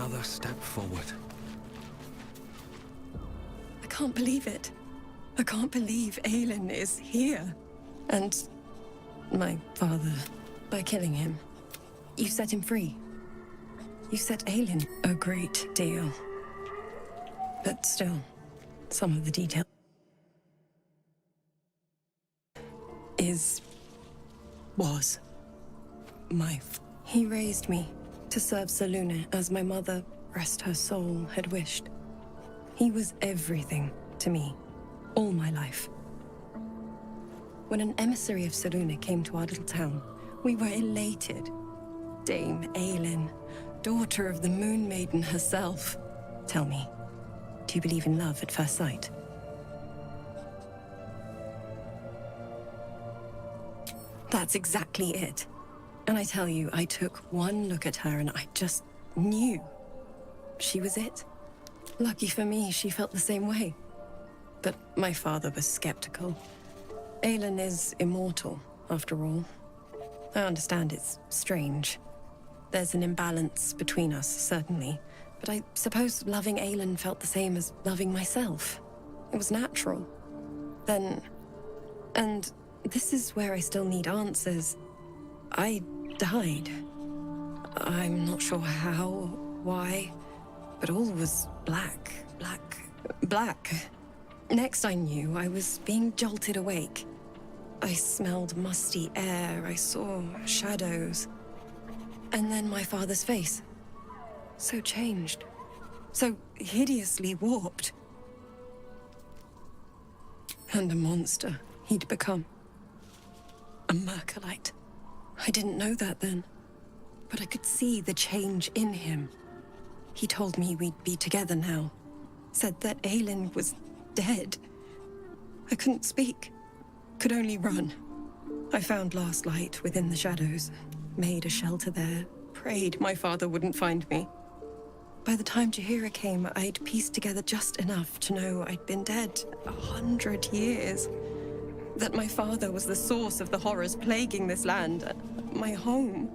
another step forward. I can't believe it. I can't believe Aelin is here. And my father, by killing him, you set him free. You set Aelin a great deal. But still, some of the detail was my He raised me to serve Selûne as my mother, rest her soul, had wished. He was everything to me, all my life. When an emissary of Selûne came to our little town, we were elated. Dame Aelin, daughter of the Moon Maiden herself. Tell me, do you believe in love at first sight? That's exactly it. And I tell you, I took one look at her and I just knew she was it. Lucky for me, she felt the same way. But my father was skeptical. Aelin is immortal, after all. I understand it's strange. There's an imbalance between us, certainly. But I suppose loving Aelin felt the same as loving myself. It was natural. Then... And this is where I still need answers. I died. I'm not sure how, why, but all was black. Next I knew, I was being jolted awake. I smelled musty air, I saw shadows. And then my father's face. So changed. So hideously warped. And a monster he'd become. A Merkelite. I didn't know that then, but I could see the change in him. He told me we'd be together now. Said that Aelin was dead. I couldn't speak. Could only run. I found Last Light within the shadows. Made a shelter there. Prayed my father wouldn't find me. By the time Jaheira came, I'd pieced together just enough to know I'd been dead 100 years. That my father was the source of the horrors plaguing this land. My home.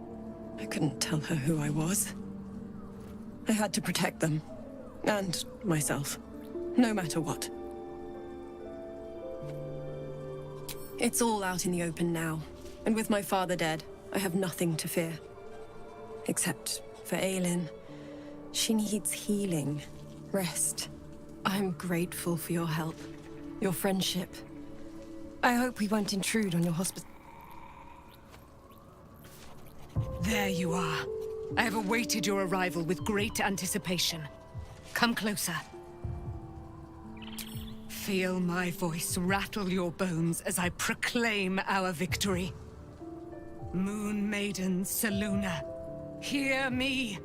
I couldn't tell her who I was. I had to protect them. And myself. No matter what. It's all out in the open now. And with my father dead, I have nothing to fear. Except for Aelin. She needs healing. Rest. I'm grateful for your help. Your friendship. I hope we won't intrude on your hospital. There you are. I have awaited your arrival with great anticipation. Come closer. Feel my voice rattle your bones as I proclaim our victory. Moon Maiden Selûne, hear me!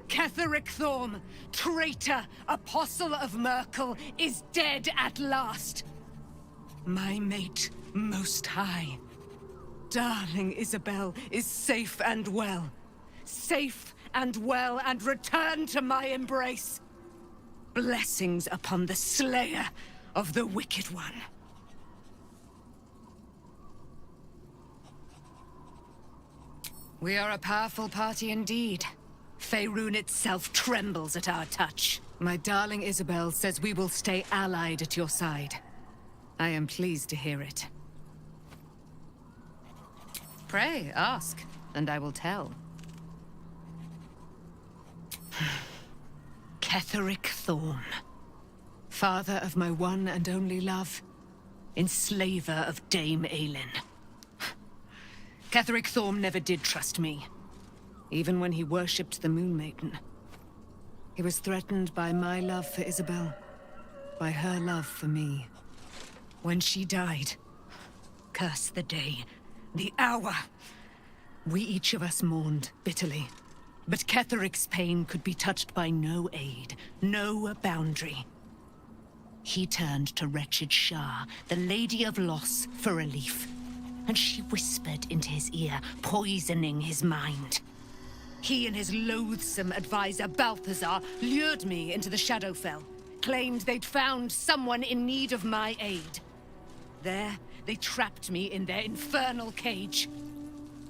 Ketheric Thorm, traitor, apostle of Myrkul, is dead at last! My mate, Most High. Darling Isabel is safe and well. Safe and well, and returned to my embrace. Blessings upon the slayer of the Wicked One. We are a powerful party indeed. Faerun itself trembles at our touch. My darling Isabel says we will stay allied at your side. I am pleased to hear it. Pray, ask, and I will tell. Ketheric Thorm. Father of my one and only love. Enslaver of Dame Aelin. Ketheric Thorm never did trust me. Even when he worshipped the Moon Maiden. He was threatened by my love for Isabel. By her love for me. When she died, curse the day, the hour. We each of us mourned bitterly. But Ketheric's pain could be touched by no aid, no boundary. He turned to wretched Shah, the Lady of Loss, for relief. And she whispered into his ear, poisoning his mind. He and his loathsome advisor, Balthazar, lured me into the Shadowfell. Claimed they'd found someone in need of my aid. There, they trapped me in their infernal cage.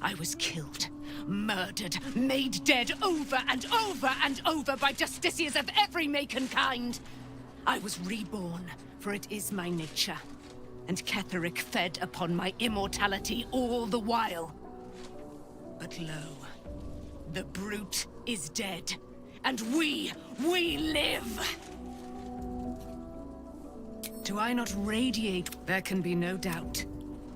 I was killed, murdered, made dead over and over and over by justiciars of every make and kind. I was reborn, for it is my nature. And Ketheric fed upon my immortality all the while. But lo, the brute is dead, and we live! Do I not radiate? There can be no doubt.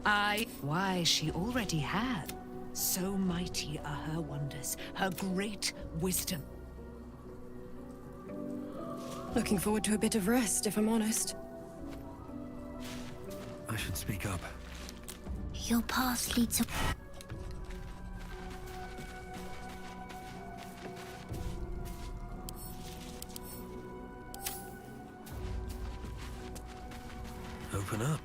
Why, she already had. So mighty are her wonders, her great wisdom. Looking forward to a bit of rest, if I'm honest. I should speak up. Your path leads to... Open up.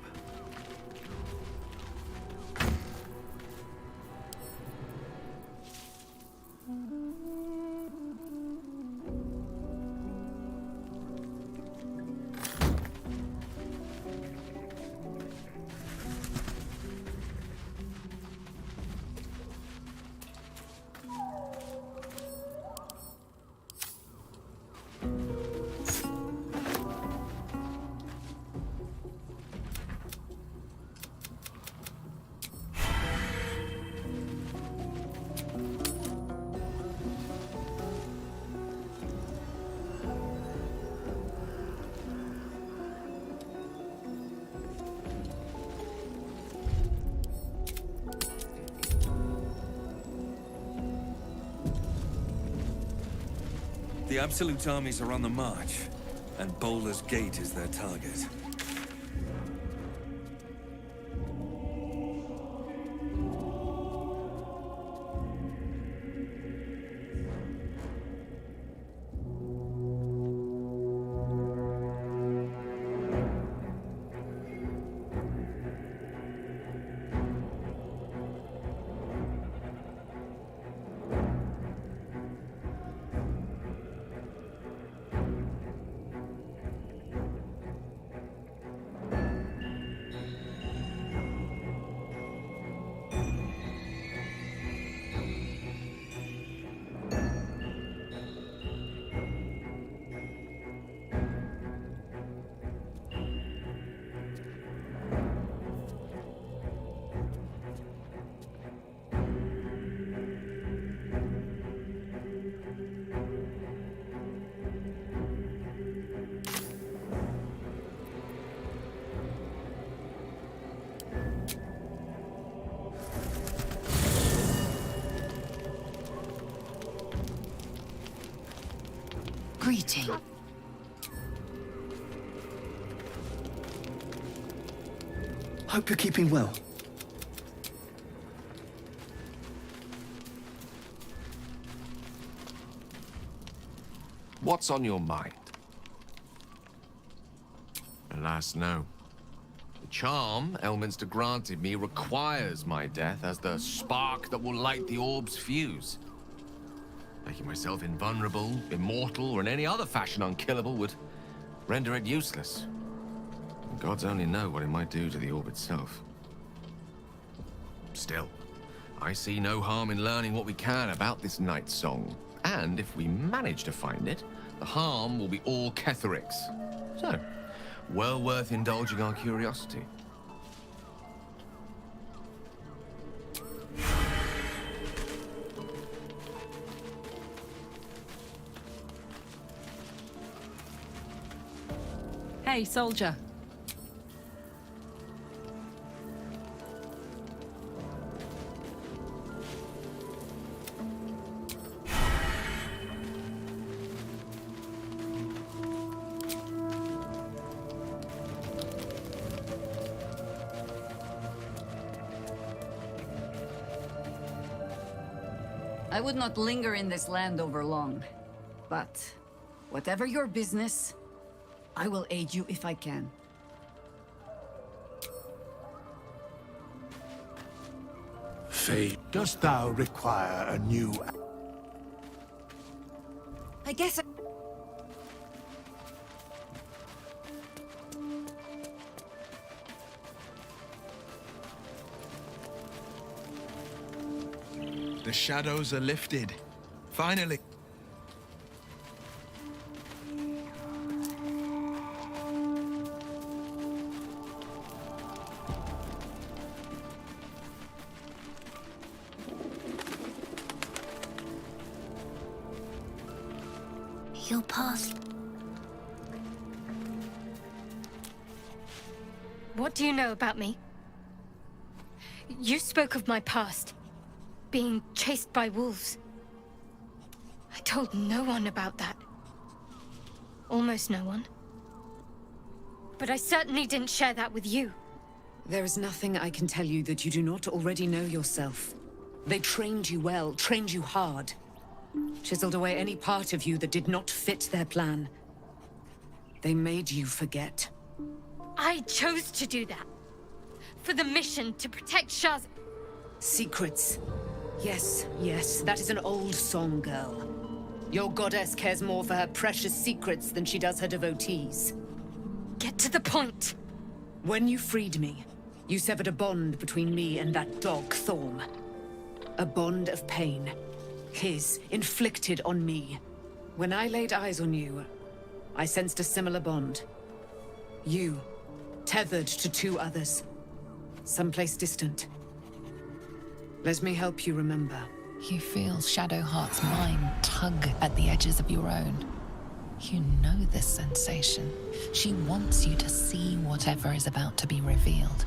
The Absolute armies are on the march, and Baldur's Gate is their target. Greeting. Hope you're keeping well. What's on your mind? Alas, no. The charm Elminster granted me requires my death as the spark that will light the orb's fuse. Making myself invulnerable, immortal, or in any other fashion unkillable would render it useless. And gods only know what it might do to the orb itself. Still, I see no harm in learning what we can about this night song. And if we manage to find it, the harm will be all Ketheric's. So, well worth indulging our curiosity. Hey, soldier. I would not linger in this land over long, but whatever your business, I will aid you if I can. Fate, dost thou require a new... I guess The shadows are lifted. Finally. Your past. What do you know about me? You spoke of my past. Being chased by wolves. I told no one about that. Almost no one. But I certainly didn't share that with you. There is nothing I can tell you that you do not already know yourself. They trained you well, trained you hard. Chiseled away any part of you that did not fit their plan. They made you forget. I chose to do that. For the mission to protect Shah's... Secrets. Yes, yes, that is an old song, girl. Your goddess cares more for her precious secrets than she does her devotees. Get to the point. When you freed me, you severed a bond between me and that dog, Thorm. A bond of pain. His, inflicted on me. When I laid eyes on you, I sensed a similar bond. You, tethered to two others. Someplace distant. Let me help you remember. You feel Shadowheart's mind tug at the edges of your own. You know this sensation. She wants you to see whatever is about to be revealed.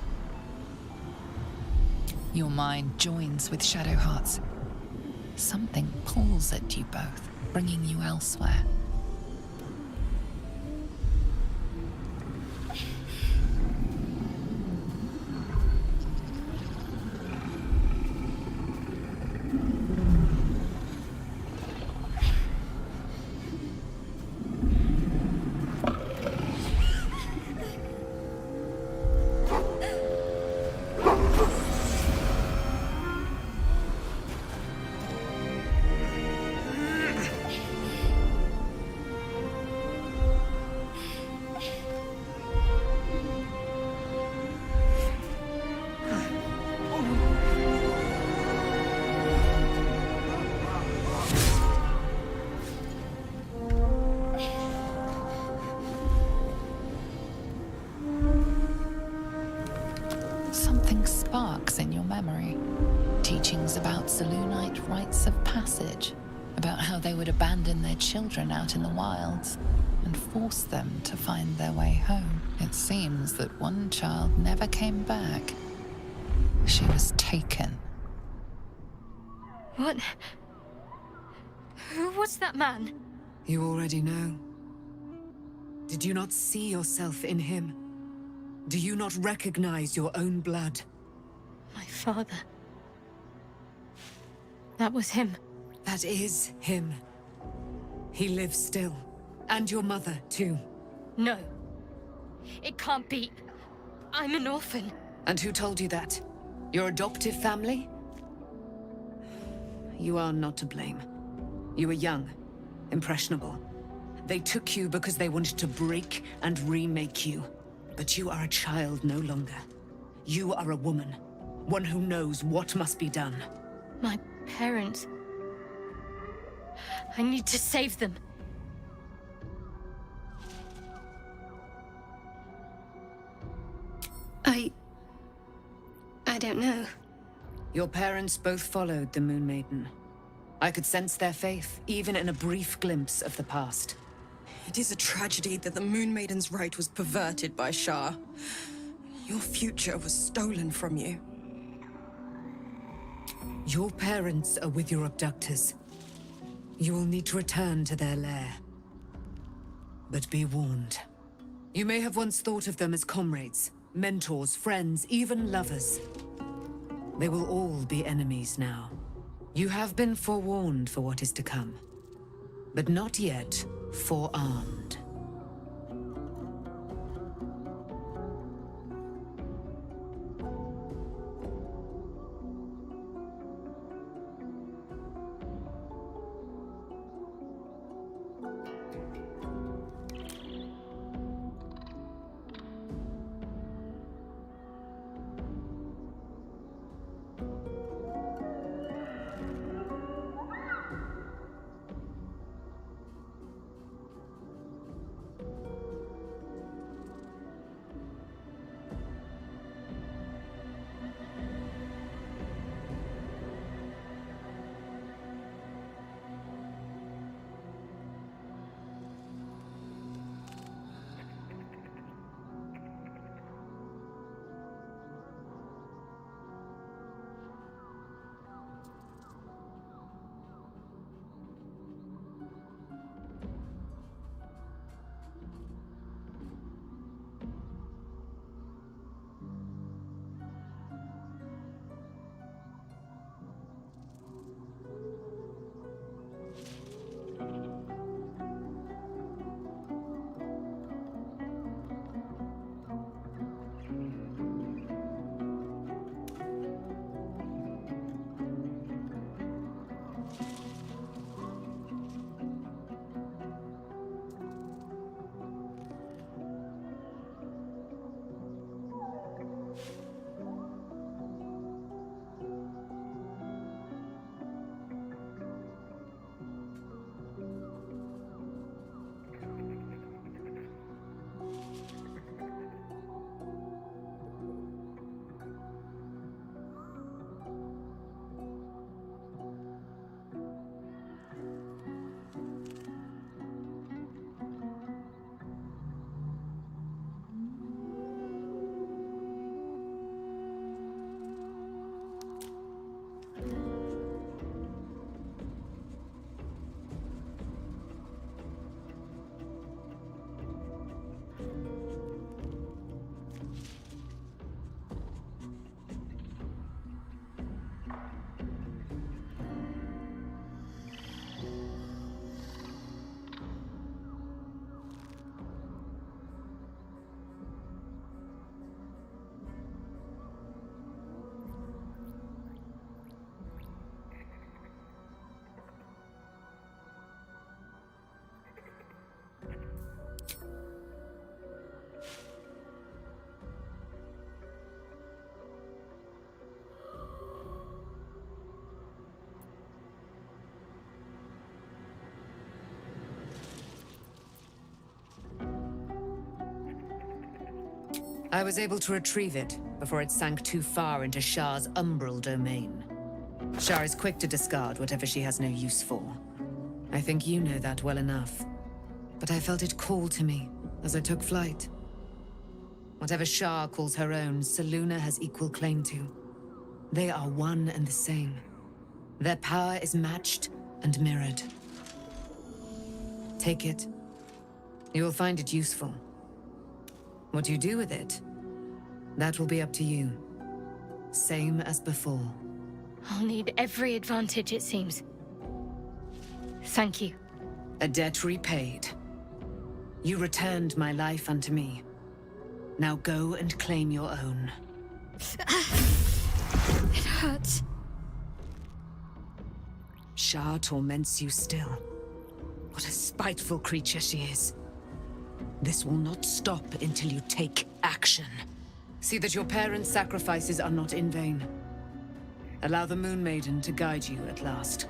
Your mind joins with Shadowheart's. Something pulls at you both, bringing you elsewhere. Something sparks in your memory. Teachings about Selûnite rites of passage, about how they would abandon their children out in the wilds and force them to find their way home. It seems that one child never came back. She was taken. What? Who was that man? You already know. Did you not see yourself in him? Do you not recognize your own blood? My father. That was him. That is him. He lives still. And your mother, too. No. It can't be. I'm an orphan. And who told you that? Your adoptive family? You are not to blame. You were young, impressionable. They took you because they wanted to break and remake you. But you are a child no longer. You are a woman. One who knows what must be done. My parents. I need to save them. I don't know. Your parents both followed the Moon Maiden. I could sense their faith, even in a brief glimpse of the past. It is a tragedy that the Moon Maiden's right was perverted by Shah. Your future was stolen from you. Your parents are with your abductors. You will need to return to their lair. But be warned. You may have once thought of them as comrades, mentors, friends, even lovers. They will all be enemies now. You have been forewarned for what is to come, but not yet forearmed. I was able to retrieve it before it sank too far into Shah's umbral domain. Shah is quick to discard whatever she has no use for. I think you know that well enough. But I felt it call to me as I took flight. Whatever Shah calls her own, Selûne has equal claim to. They are one and the same. Their power is matched and mirrored. Take it. You will find it useful. What you do with it, that will be up to you. Same as before. I'll need every advantage, it seems. Thank you. A debt repaid. You returned my life unto me. Now go and claim your own. It hurts. Shah torments you still. What a spiteful creature she is. This will not stop until you take action. See that your parents' sacrifices are not in vain. Allow the Moon Maiden to guide you at last.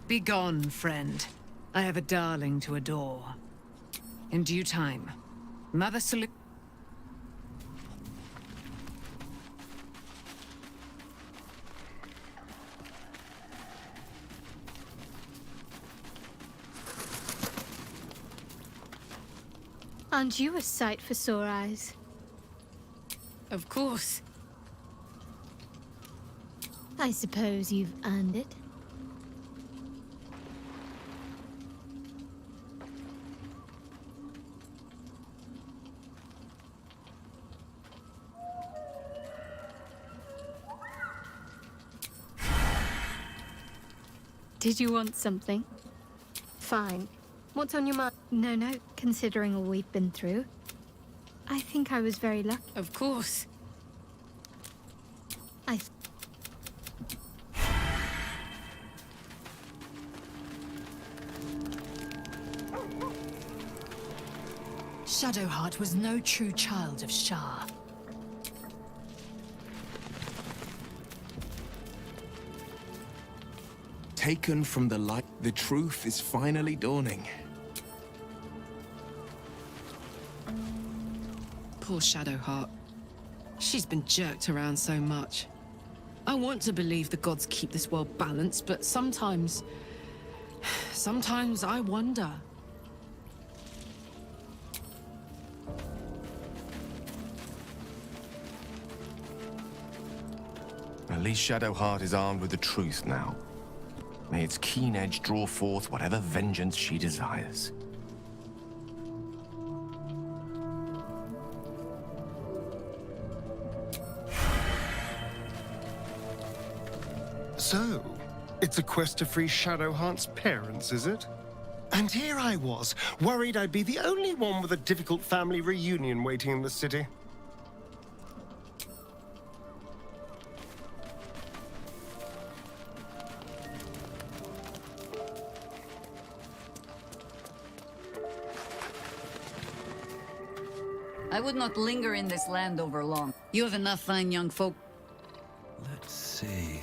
Begone, friend. I have a darling to adore. In due time, Mother Selûne... Aren't you a sight for sore eyes? Of course. I suppose you've earned it. Did you want something? Fine. What's on your mind? No, considering all we've been through. I think I was very lucky. Of course. Shadowheart was no true child of Shah. Taken from the light, the truth is finally dawning. Poor Shadowheart. She's been jerked around so much. I want to believe the gods keep this world balanced, but sometimes I wonder. At least Shadowheart is armed with the truth now. May its keen edge draw forth whatever vengeance she desires. So, it's a quest to free Shadowheart's parents, is it? And here I was, worried I'd be the only one with a difficult family reunion waiting in the city. I would not linger in this land over long. You have enough fine young folk. Let's see.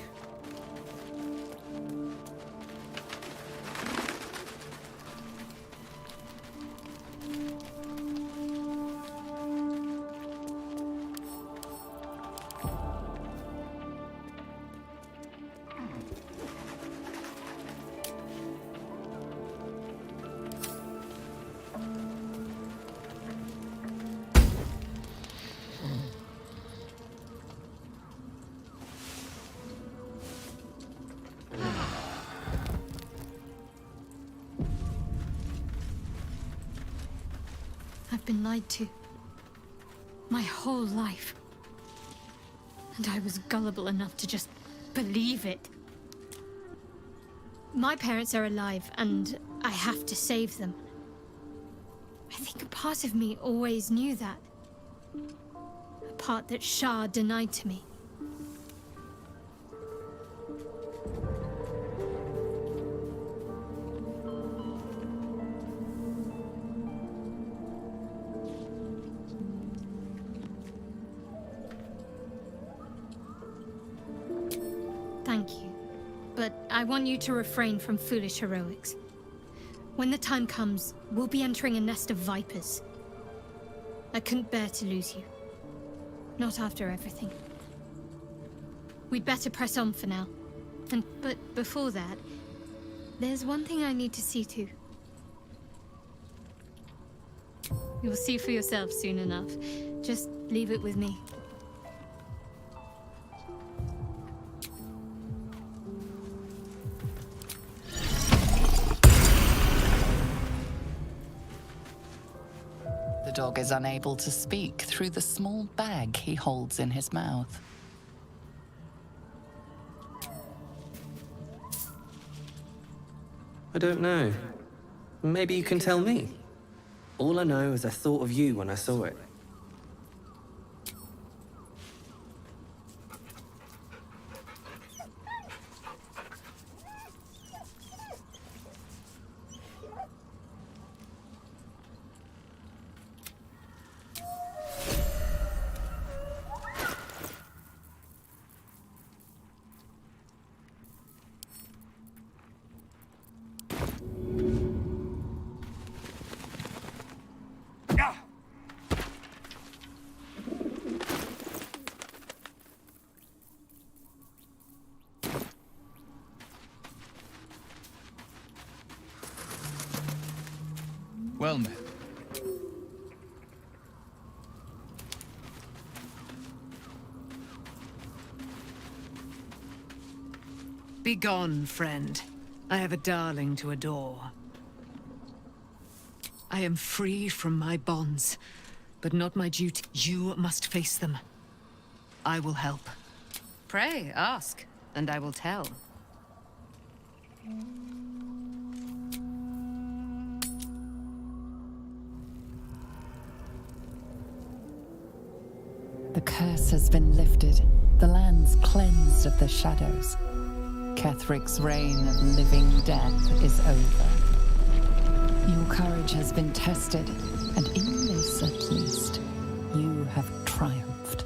I've been lied to. My whole life. And I was gullible enough to just believe it. My parents are alive, and I have to save them. I think a part of me always knew that. A part that Shah denied to me. but I want you to refrain from foolish heroics. When the time comes, we'll be entering a nest of vipers. I couldn't bear to lose you. Not after everything. We'd better press on for now. But before that, there's one thing I need to see to. You'll see for yourself soon enough. Just leave it with me. The dog is unable to speak through the small bag he holds in his mouth. I don't know. Maybe you can tell me. All I know is I thought of you when I saw it. Well met. Begone, friend. I have a darling to adore. I am free from my bonds, but not my duty. You must face them. I will help. Pray, ask, and I will tell. The curse has been lifted, the land's cleansed of the shadows. Kethric's reign of living death is over. Your courage has been tested, and in this at least, you have triumphed.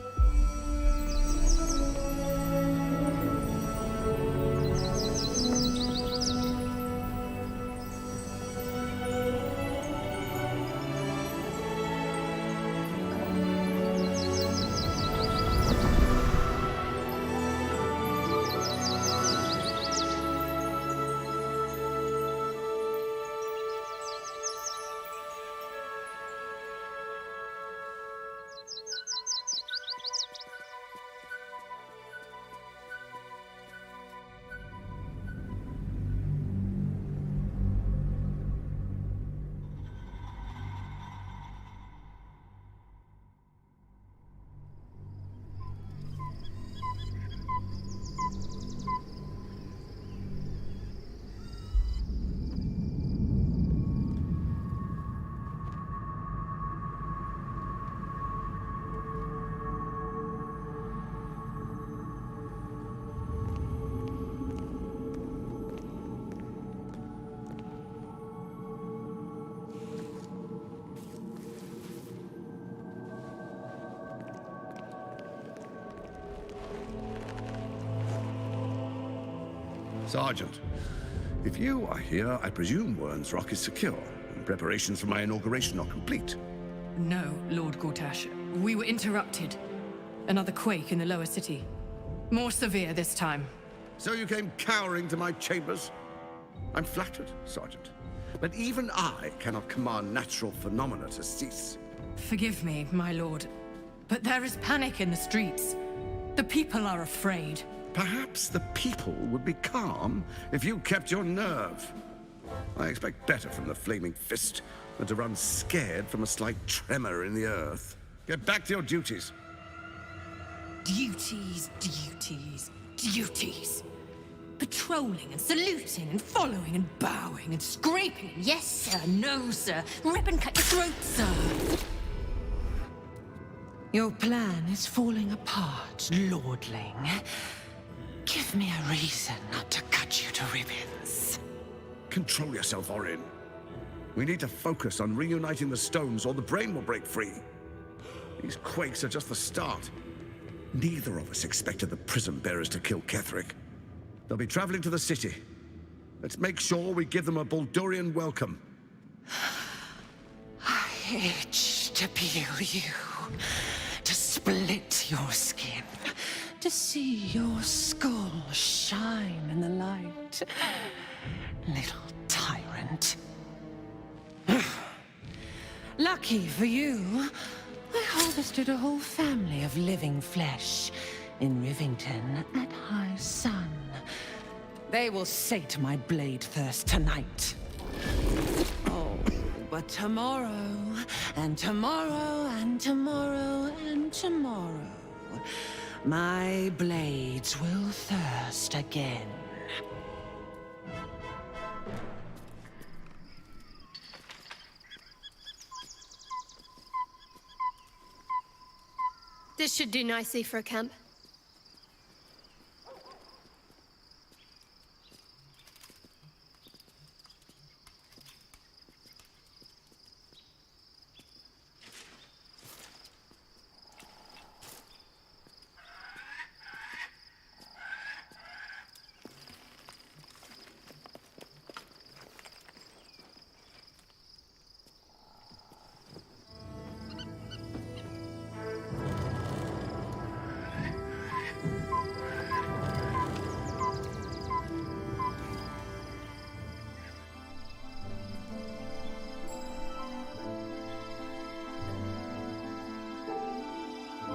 Sergeant, if you are here, I presume Wyrn's Rock is secure, and preparations for my inauguration are complete. No, Lord Gortash. We were interrupted. Another quake in the lower city. More severe this time. So you came cowering to my chambers? I'm flattered, Sergeant. But even I cannot command natural phenomena to cease. Forgive me, my lord, but there is panic in the streets. The people are afraid. Perhaps the people would be calm if you kept your nerve. I expect better from the Flaming Fist than to run scared from a slight tremor in the earth. Get back to your duties. Duties, duties, duties. Patrolling and saluting and following and bowing and scraping. Yes, sir. No, sir. Rip and cut your throat, sir. Your plan is falling apart, lordling. Give me a reason not to cut you to ribbons. Control yourself, Orin. We need to focus on reuniting the stones or the brain will break free. These quakes are just the start. Neither of us expected the Prism Bearers to kill Ketheric. They'll be traveling to the city. Let's make sure we give them a Baldurian welcome. I itch to peel you, to split your skin, to see your skull shine in the light. Little tyrant. Lucky for you, I harvested a whole family of living flesh in Rivington at high sun. They will sate my blade thirst tonight. Oh, but tomorrow, and tomorrow, and tomorrow, and tomorrow, my blades will thirst again. This should do nicely for a camp.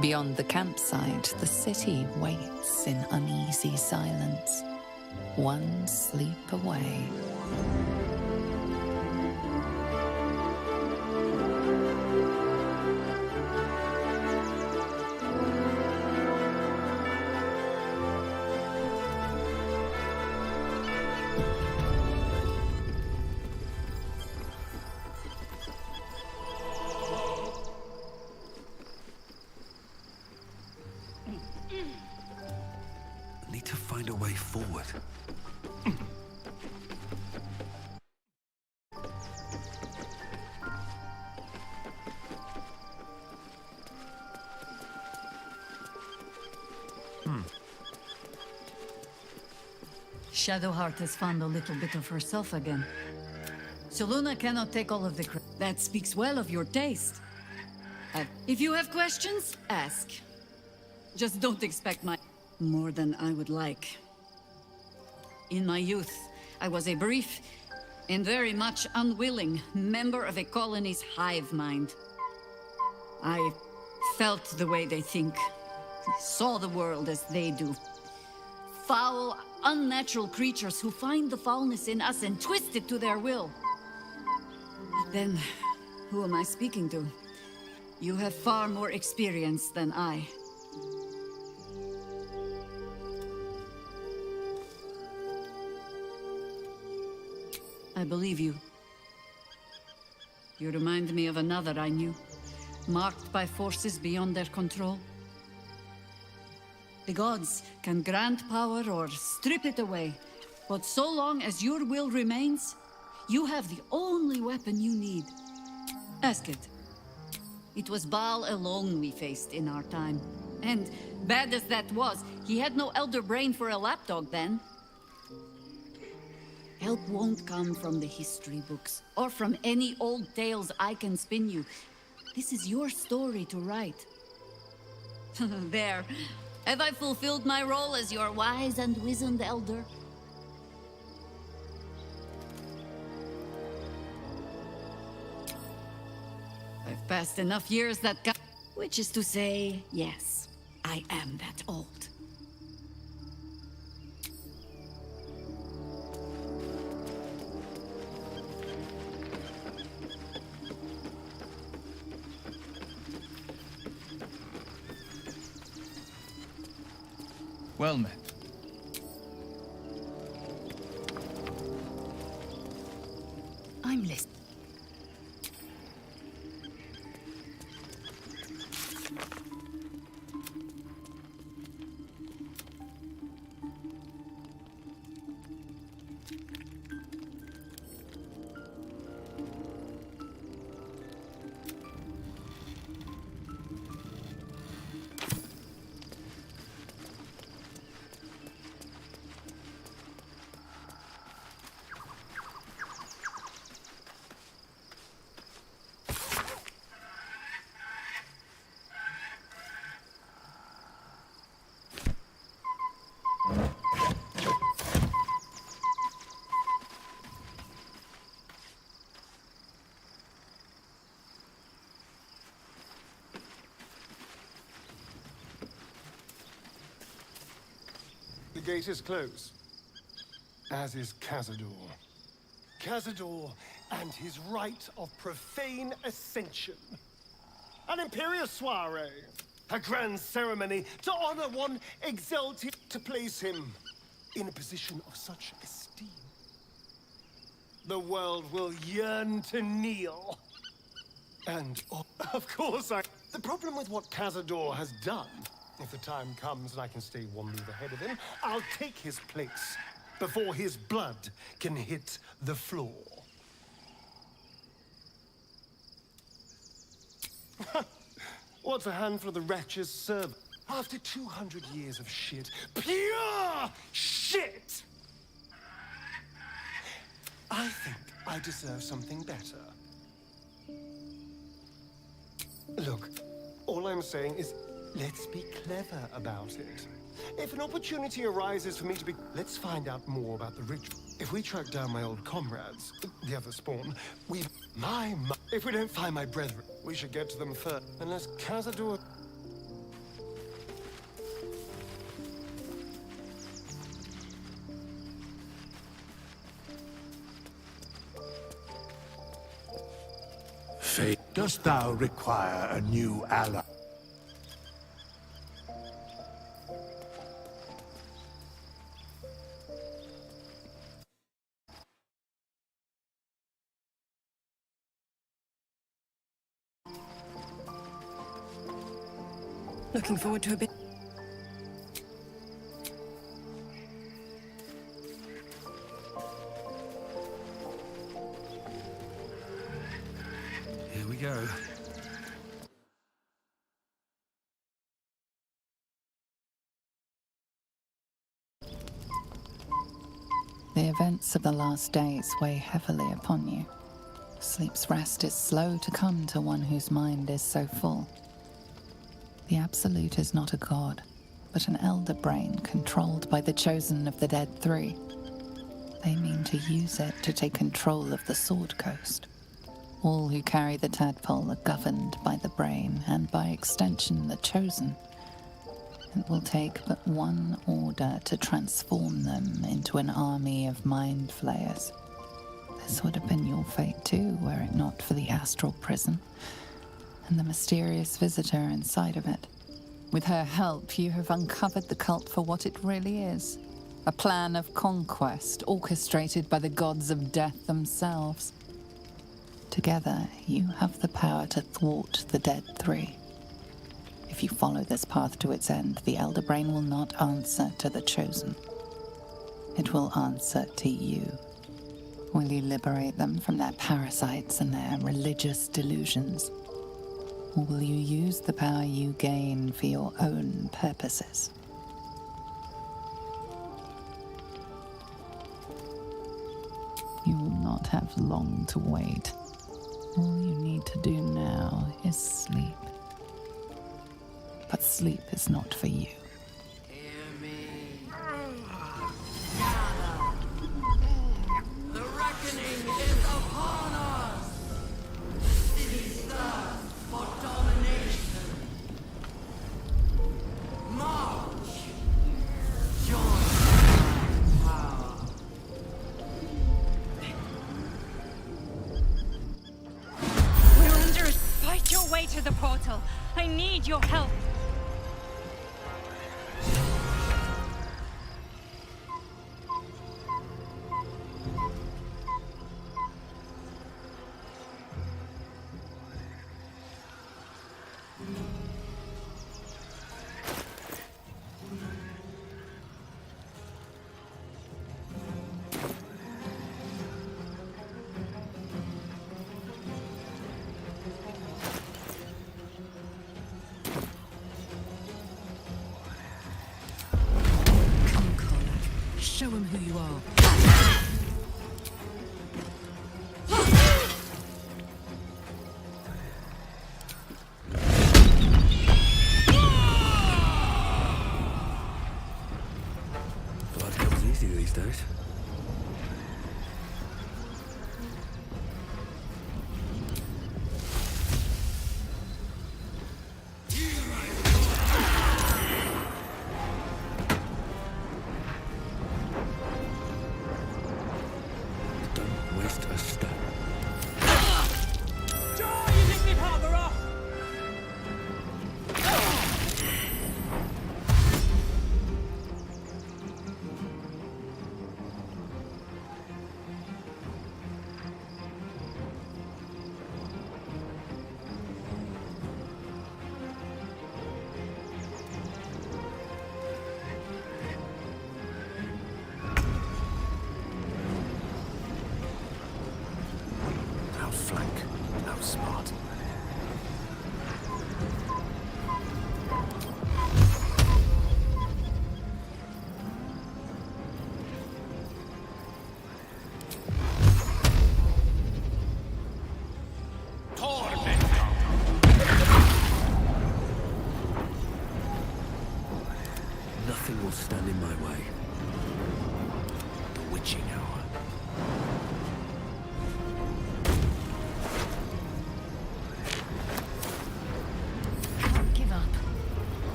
Beyond the campsite, the city waits in uneasy silence, one sleep away. Need to find a way forward. Shadowheart has found a little bit of herself again. Selûne cannot take all of the credit. That speaks well of your taste. If you have questions, ask. Just don't expect more than I would like. In my youth, I was a brief and very much unwilling member of a colony's hive mind. I felt the way they think, saw the world as they do. Foul, unnatural creatures who find the foulness in us and twist it to their will. Then, who am I speaking to? You have far more experience than I. I believe you. You remind me of another I knew, marked by forces beyond their control. The gods can grant power or strip it away, but so long as your will remains, you have the only weapon you need. Ask it. It was Baal alone we faced in our time. And bad as that was, he had no elder brain for a lapdog then. Help won't come from the history books, or from any old tales I can spin you. This is your story to write. There. Have I fulfilled my role as your wise and wizened elder? I've passed enough years that which is to say, yes, I am that old. Well met. I'm listening. gate is closed. As is Cazador. Cazador and his rite of profane ascension. An imperial soiree. A grand ceremony to honor one exalted, to place him in a position of such esteem. The world will yearn to kneel. And, of course, the problem with what Cazador has done, if the time comes and I can stay 1 move ahead of him, I'll take his place before his blood can hit the floor. What's a handful of the wretches serve? After 200 years of shit, pure shit! I think I deserve something better. Look, all I'm saying is, let's be clever about it. If an opportunity arises for me to be... Let's find out more about the ritual. If we track down my old comrades, the other spawn, if we don't find my brethren, we should get to them first. Unless Cazador... Fate, dost thou require a new ally? Looking forward to a bit. Here we go. The events of the last days weigh heavily upon you. Sleep's rest is slow to come to one whose mind is so full. The Absolute is not a god, but an elder brain controlled by the Chosen of the Dead Three. They mean to use it to take control of the Sword Coast. All who carry the tadpole are governed by the brain, and by extension the Chosen. It will take but one order to transform them into an army of mind flayers. This would have been your fate too, were it not for the astral prison and the mysterious visitor inside of it. With her help, you have uncovered the cult for what it really is. A plan of conquest orchestrated by the gods of death themselves. Together, you have the power to thwart the Dead Three. If you follow this path to its end, the Elder Brain will not answer to the Chosen. It will answer to you. Will you liberate them from their parasites and their religious delusions? Or will you use the power you gain for your own purposes? You will not have long to wait. All you need to do now is sleep. But sleep is not for you. The reckoning is upon us! The city's thirst for domination. March! Join power. We're under... Fight your way to the portal. I need your help. Show him who you are. Blood comes easy these days.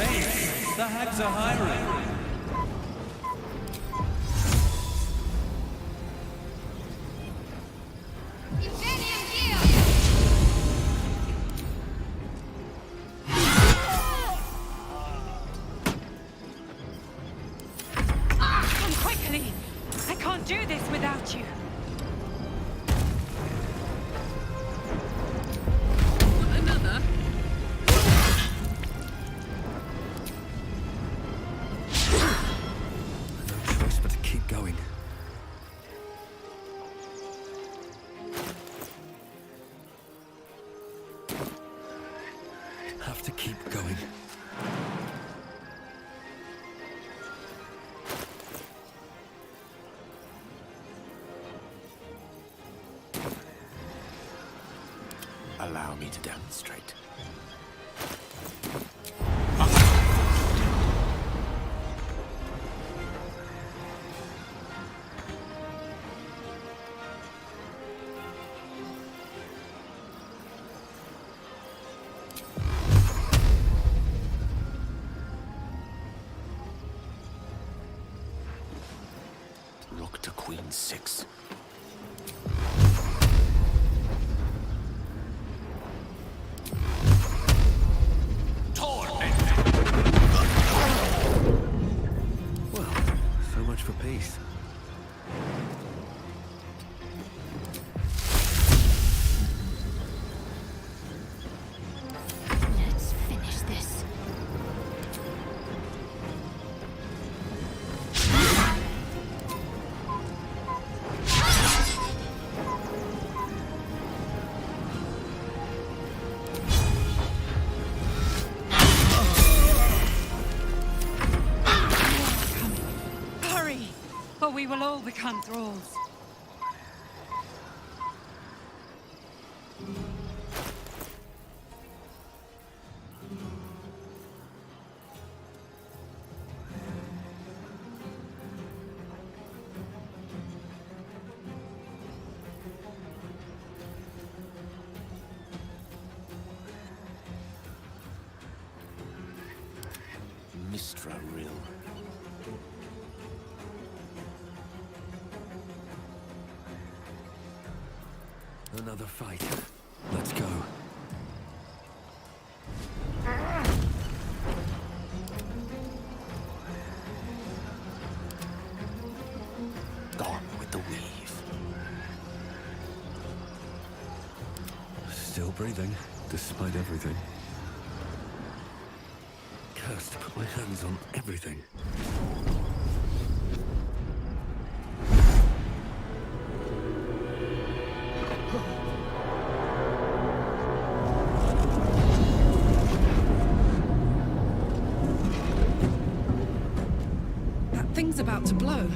face! The hags are hiring! Come quickly! I can't do this without you. Another? No choice but to keep going. Have to keep going. Allow me to demonstrate. Rook to Queen 6. Well, so much for peace. Let's finish this. Hurry! Or we will all become thralls. Mistra Rill. Another fight. Let's go. Gone with the weave. Still breathing, despite everything. Cursed to put my hands on everything. That thing's about to blow.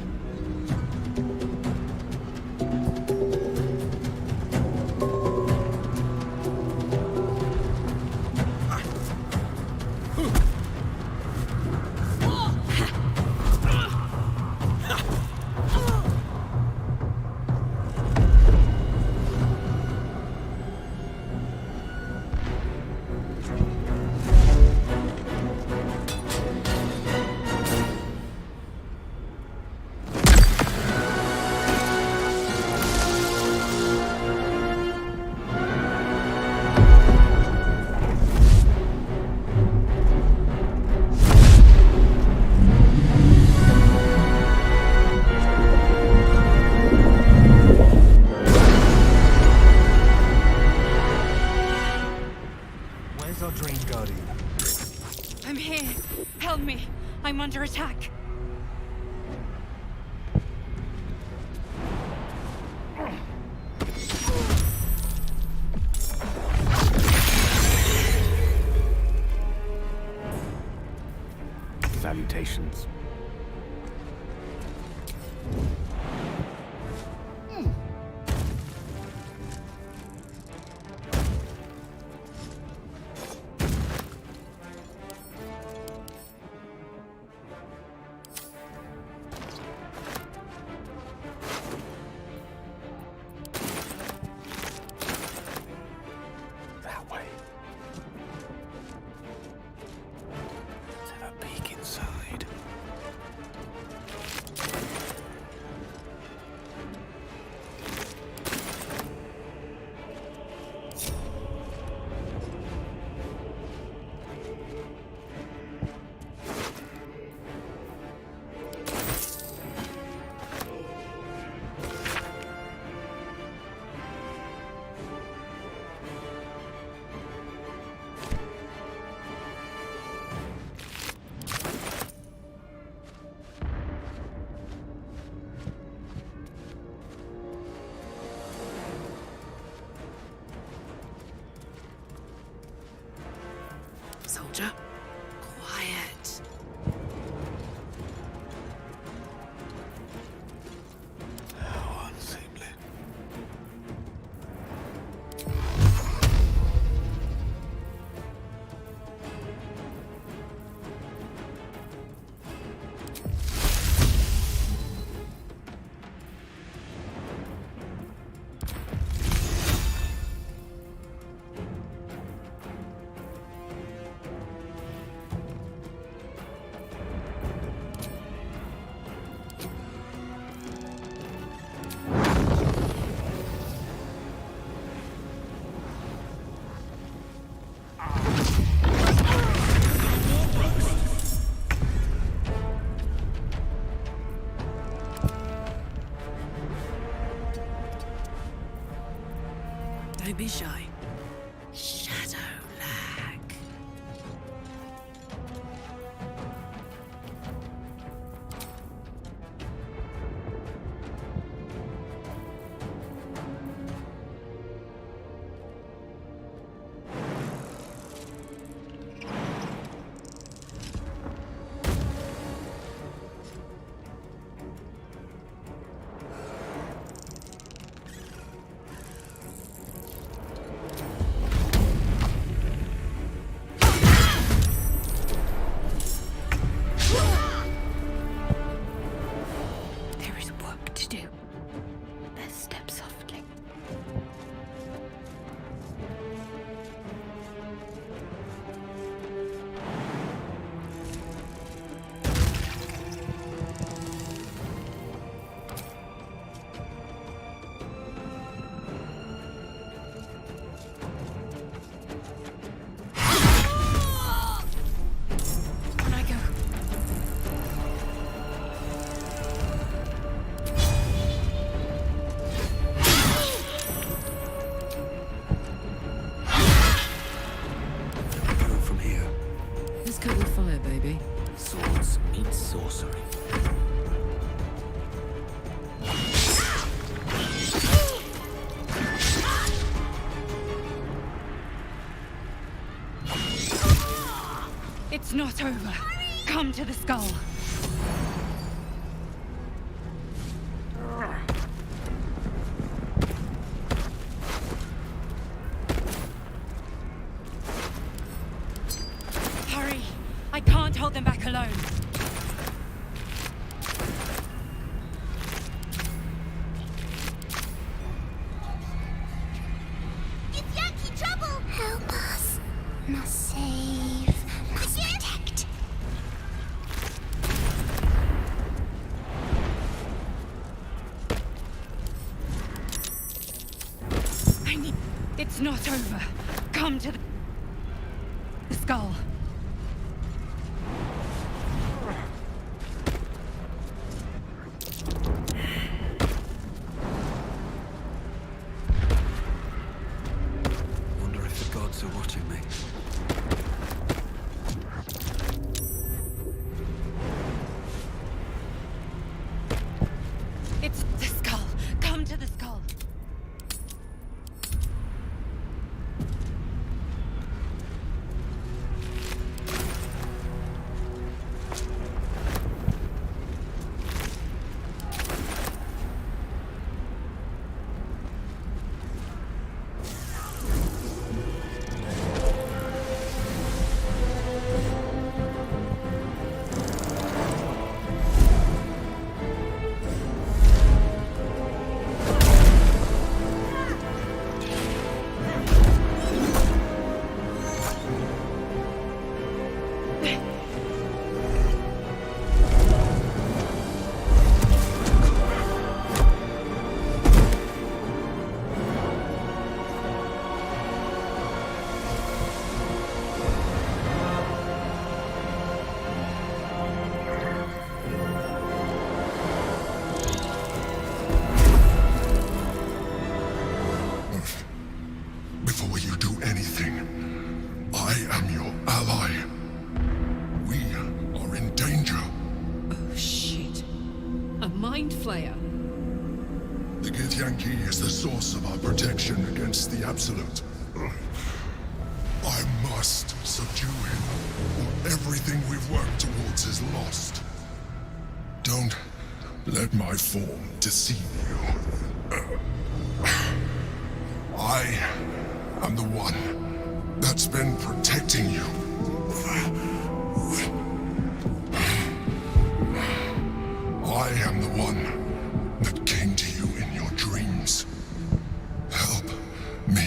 Where's our Dream Guardian? I'm here. Help me. I'm under attack. Salutations. Master. Quiet. How unseemly. Don't be shy. Shadow lag. There is work to do. Let's step softly. On I go. Go from here. Let's cut with fire, baby. Swords meet sorcery. It's not over. Come to the skull. Hurry! I can't hold them back alone. It's Yankee trouble! Help us. Must save. Must protect. It's not over. Come to the skull. Wonder if the gods are watching me. It's the skull. Come to the skull. Before you do anything, I am your ally. We are in danger. Oh, shit. A mind flayer. The Githyanki is the source of our protection against the Absolute. I must subdue him. Everything we've worked towards is lost. Don't let my form deceive you. I am the one that's been protecting you. I am the one that came to you in your dreams. Help me.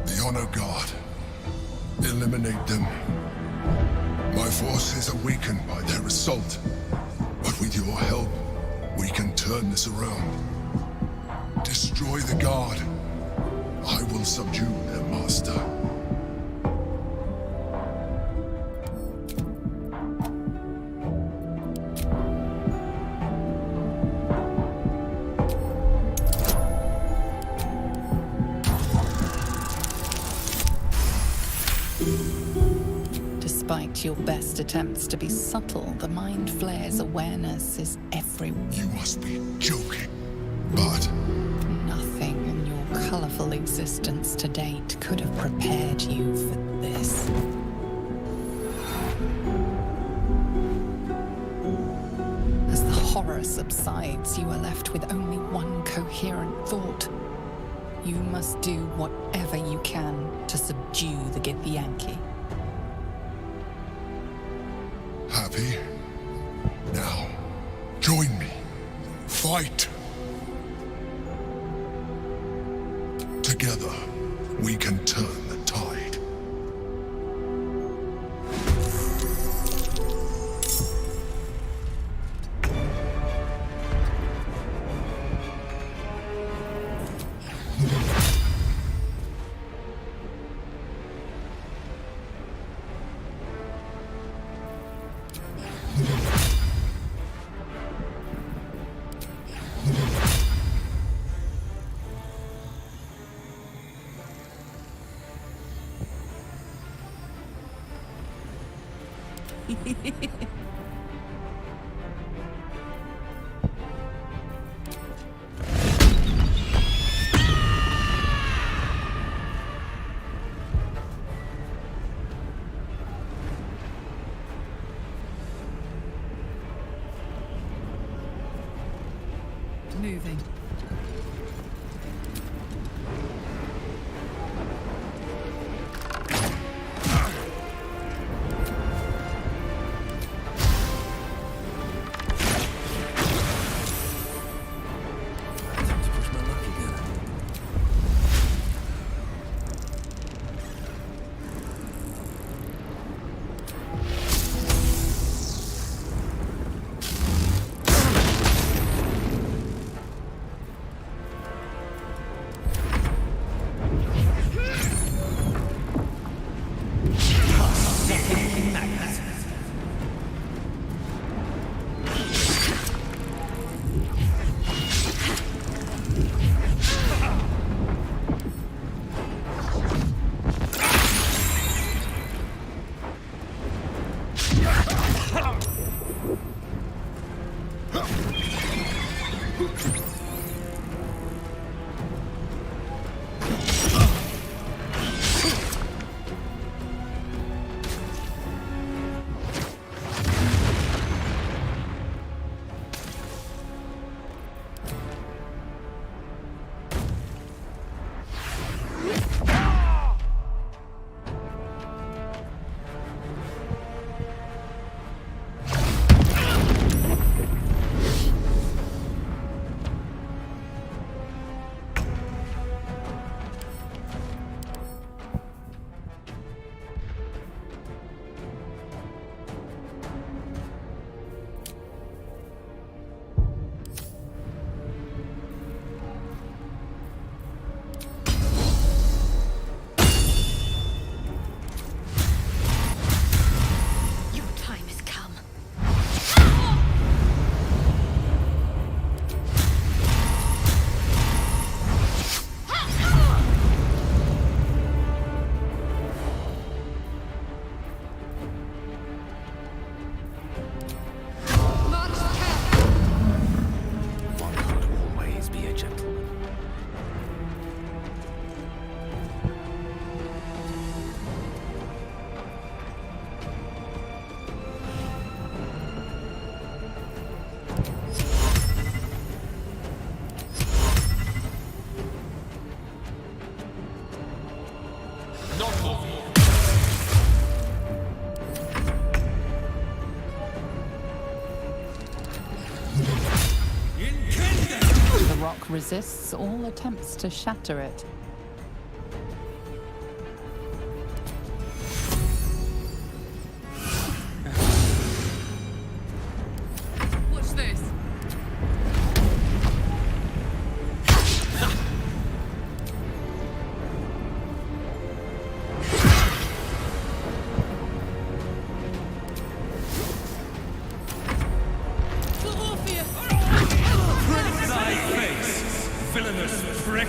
The Honor Guard. Eliminate them. My force is weakened by their assault. But with your help, we can turn this around. Destroy the Guard. I will subdue their master. Despite your best attempts to be subtle, the Mind Flayer's awareness is everywhere. You must be joking. But nothing in your colorful existence to date could have prepared you for this. As the horror subsides, you are left with only one coherent thought. You must do whatever you can to subdue the Githyanki. happy? Now, join me. Fight! Together, we can turn the tide. Moving. resists all attempts to shatter it. Watch this. Thy face, villainous prick!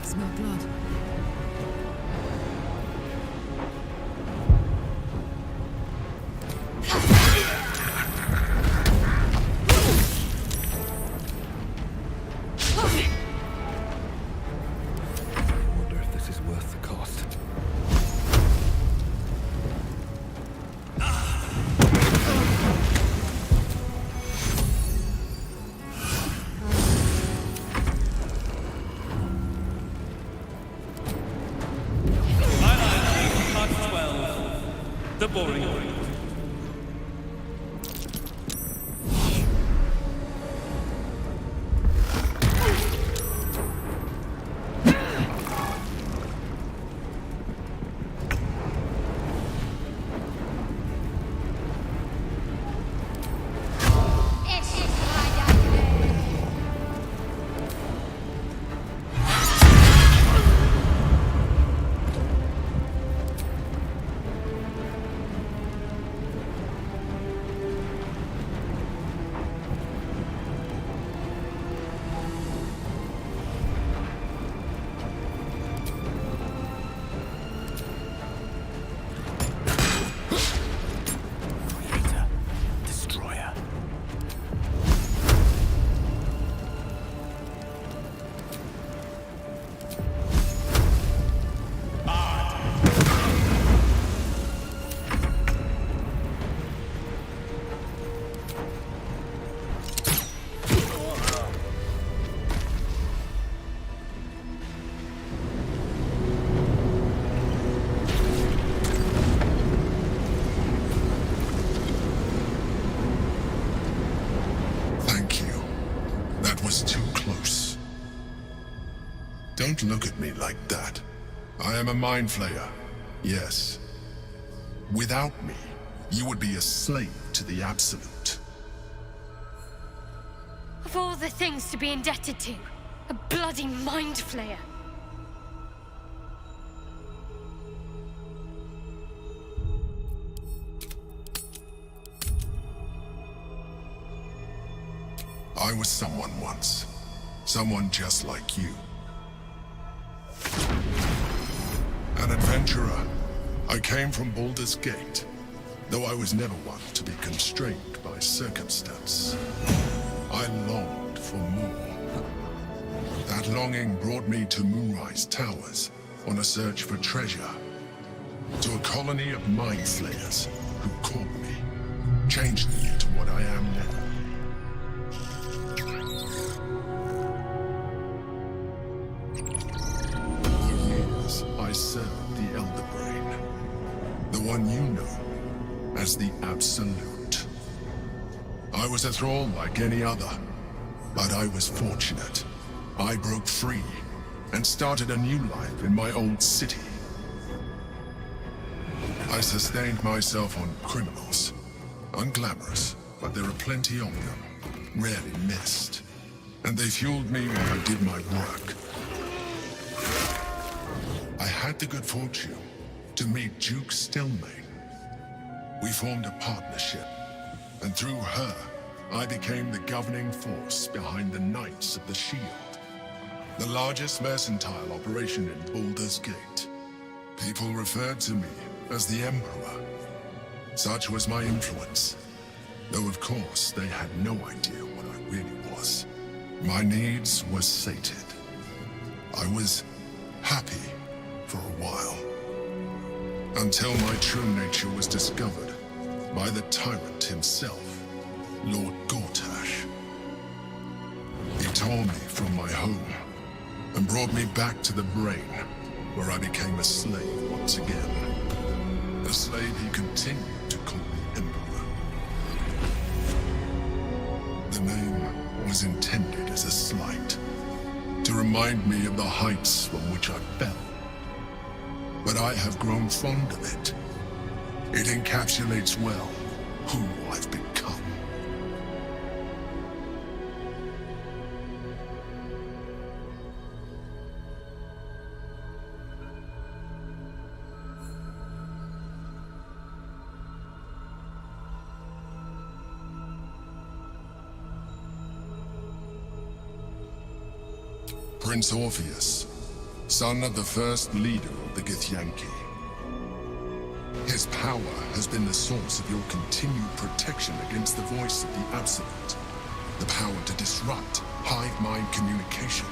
Smell blood. I wonder if this is worth the cost. The boring one. Don't look at me like that. I am a mind flayer, yes. Without me, you would be a slave to the Absolute. Of all the things to be indebted to, a bloody mind flayer. I was someone once. Someone just like you. An adventurer. I came from Baldur's Gate, though I was never one to be constrained by circumstance. I longed for more. That longing brought me to Moonrise Towers on a search for treasure. To a colony of mind flayers who caught me, changed me into what I am now. I served the The one you know as the Absolute. I was a thrall like any other, but I was fortunate. I broke free and started a new life in my old city. I sustained myself on criminals. Unglamorous, but there are plenty of them, rarely missed. And they fueled me while I did my work. I had the good fortune to meet Duke Stelmane. We formed a partnership, and through her, I became the governing force behind the Knights of the Shield, the largest mercantile operation in Baldur's Gate. People referred to me as the Emperor. Such was my influence, though of course they had no idea what I really was. My needs were sated. I was happy for a while, until my true nature was discovered by the tyrant himself, Lord Gortash. He tore me from my home and brought me back to the Brain, where I became a slave once again. A slave he continued to call me Emperor. The name was intended as a slight, to remind me of the heights from which I fell. But I have grown fond of it. It encapsulates well who I've become. Prince Orpheus, son of the first leader of the Githyanki. His power has been the source of your continued protection against the voice of the Absolute. The power to disrupt hive mind communication.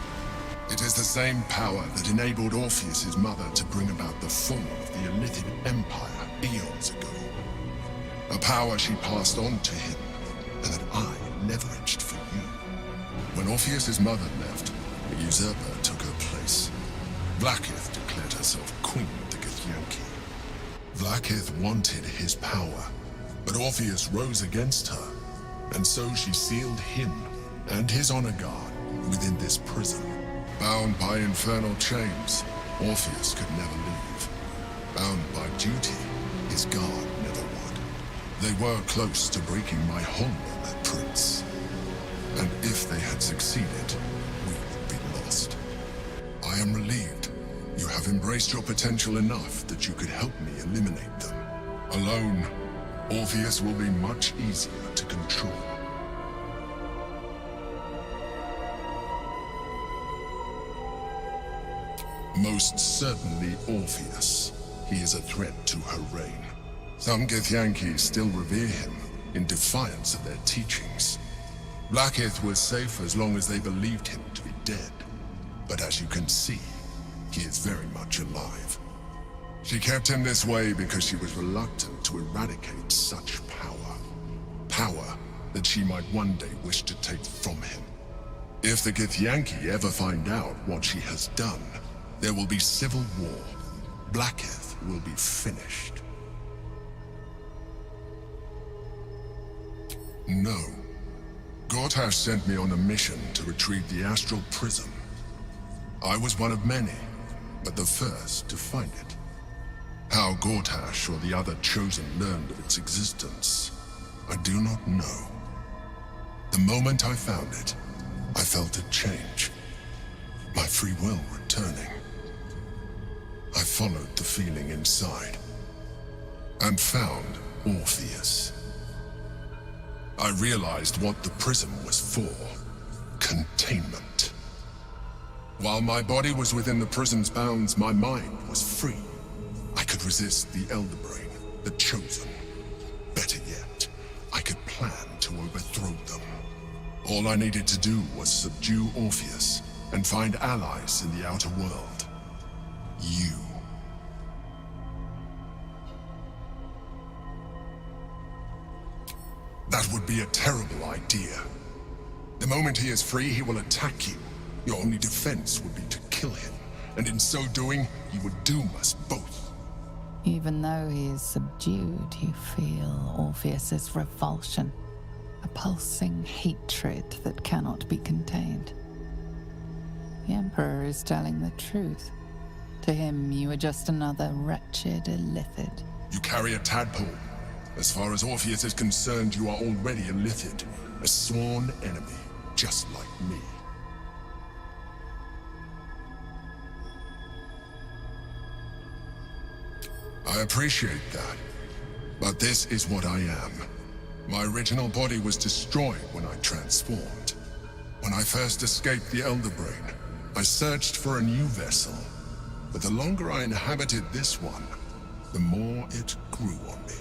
It is the same power that enabled Orpheus's mother to bring about the fall of the Elithian Empire eons ago. A power she passed on to him, and that I leveraged for you. When Orpheus's mother left, a usurper took her place. Vlaakith declared herself queen of the Githyanki. Vlaakith wanted his power, but Orpheus rose against her, and so she sealed him and his honor guard within this prison. Bound by infernal chains, Orpheus could never leave. Bound by duty, his guard never would. They were close to breaking my hold on that prince. And if they had succeeded, we would be lost. I am relieved you have embraced your potential enough that you could help me eliminate them. Alone, Orpheus will be much easier to control. Most certainly Orpheus. He is a threat to her reign. Some Githyanki still revere him in defiance of their teachings. Vlaakith was safe as long as they believed him to be dead. But as you can see, he is very much alive. She kept him this way because she was reluctant to eradicate such power. Power that she might one day wish to take from him. If the Githyanki ever find out what she has done, there will be civil war. Vlaakith will be finished. No. Gortash sent me on a mission to retrieve the Astral Prism. I was one of many, but the first to find it. How Gortash or the other Chosen learned of its existence, I do not know. The moment I found it, I felt a change. My free will returning. I followed the feeling inside, and found Orpheus. I realized what the prism was for. Containment. While my body was within the prison's bounds, my mind was free. I could resist the Elder Brain, the Chosen. Better yet, I could plan to overthrow them. All I needed to do was subdue Orpheus and find allies in the outer world. You. That would be a terrible idea. The moment he is free, he will attack you. Your only defense would be to kill him, and in so doing, you would doom us both. Even though he is subdued, you feel Orpheus's revulsion, a pulsing hatred that cannot be contained. The Emperor is telling the truth. To him, you are just another wretched illithid. You carry a tadpole. As far as Orpheus is concerned, you are already a Lithid, a sworn enemy, just like me. I appreciate that, but this is what I am. My original body was destroyed when I transformed. When I first escaped the Elder Brain, I searched for a new vessel, but the longer I inhabited this one, the more it grew on me.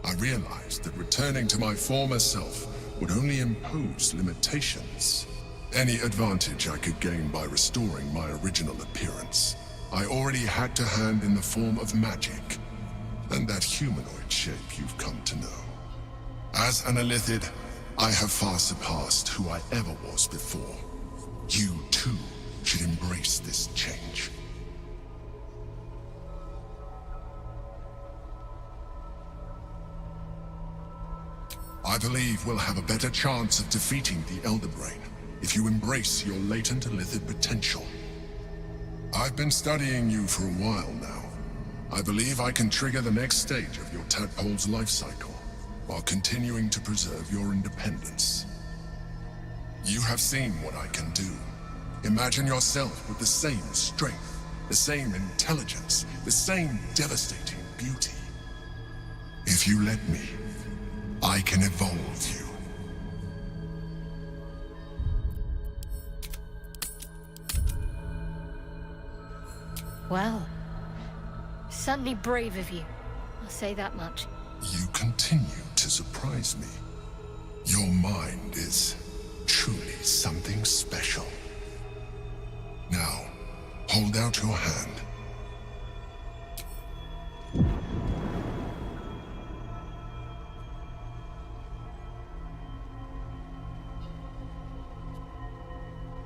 I realized that returning to my former self would only impose limitations. Any advantage I could gain by restoring my original appearance, I already had to hand in the form of magic, and that humanoid shape you've come to know. As an Illithid, I have far surpassed who I ever was before. You, too, should embrace this change. I believe we'll have a better chance of defeating the Elder Brain if you embrace your latent Illithid potential. I've been studying you for a while now. I believe I can trigger the next stage of your tadpole's life cycle, while continuing to preserve your independence. You have seen what I can do. Imagine yourself with the same strength, the same intelligence, the same devastating beauty. If you let me, I can evolve you. Well, certainly brave of you. I'll say that much. You continue to surprise me. Your mind is truly something special. Now, hold out your hand.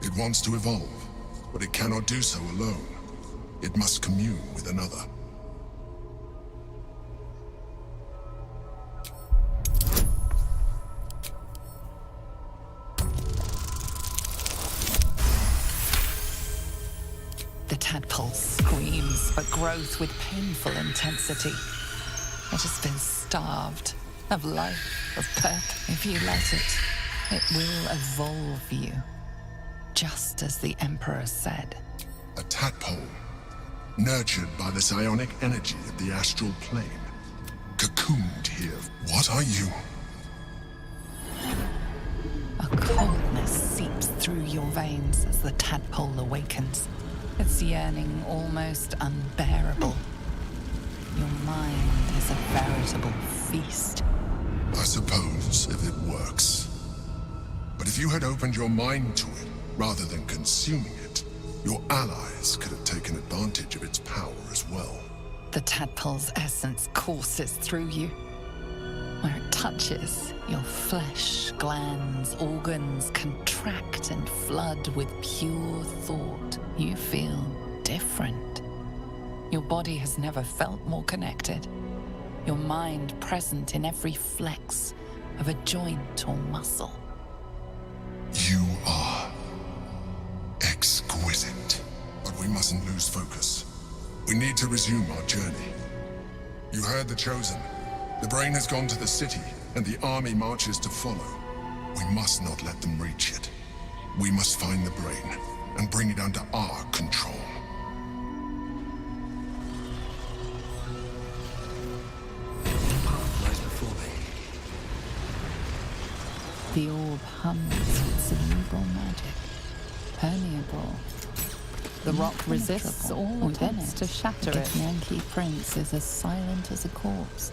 It wants to evolve, but it cannot do so alone. It must commune with another. The tadpole screams, but grows with painful intensity. It has been starved of life, of purpose. If you let it will evolve you, just as the Emperor said. A tadpole, nurtured by the psionic energy of the astral plane, cocooned here. What are you? A coldness seeps through your veins as the tadpole awakens, its yearning almost unbearable. Your mind is a veritable feast. I suppose, if it works. But if you had opened your mind to it, rather than consuming it, your allies could have taken advantage of its power as well. The tadpole's essence courses through you. Where it touches, your flesh, glands, organs contract and flood with pure thought. You feel different. Your body has never felt more connected. Your mind present in every flex of a joint or muscle. You are exquisite. But we mustn't lose focus. We need to resume our journey. You heard the Chosen. The Brain has gone to the city, and the army marches to follow. We must not let them reach it. We must find the Brain, and bring it under our control. The path lies before me. The orb hums with cerebral magic, permeable. The rock resists all attempts to shatter it. The Yankee Prince is as silent as a corpse.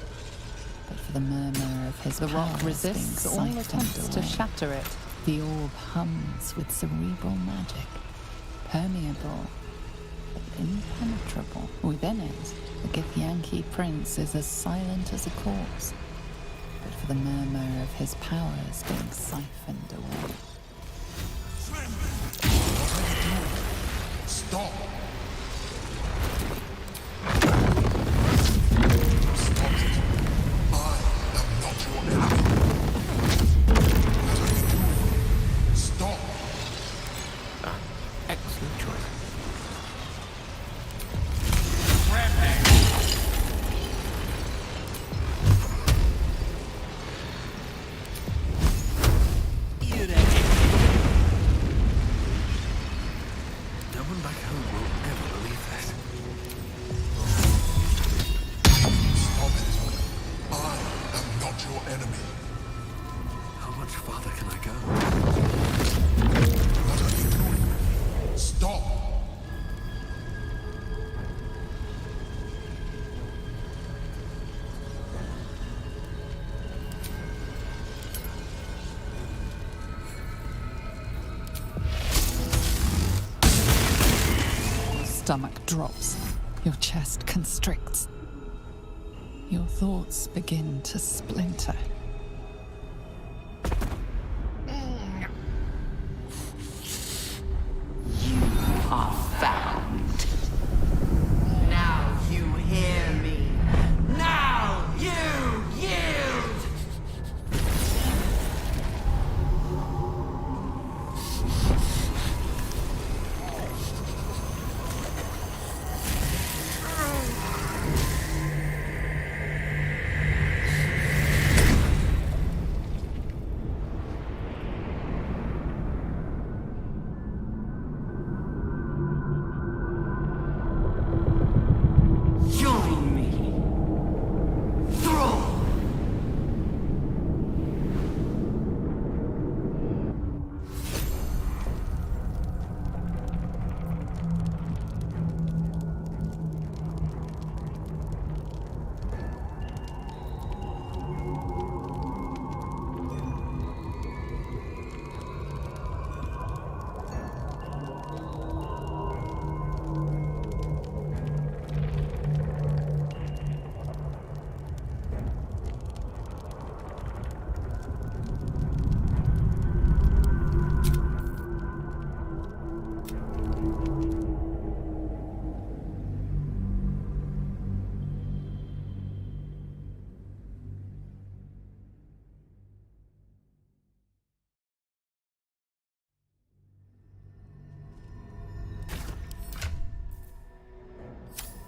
But for the murmur of his rock resists all attempts to shatter it. The orb hums with cerebral magic, permeable, but impenetrable. Within it, the Githyanki Prince is as silent as a corpse. But for the murmur of his powers being siphoned away. What are you doing? Stop! stomach drops. Your chest constricts. Your thoughts begin to splinter. You are found. Now you hear me. Now you yield! Join me. Thrall!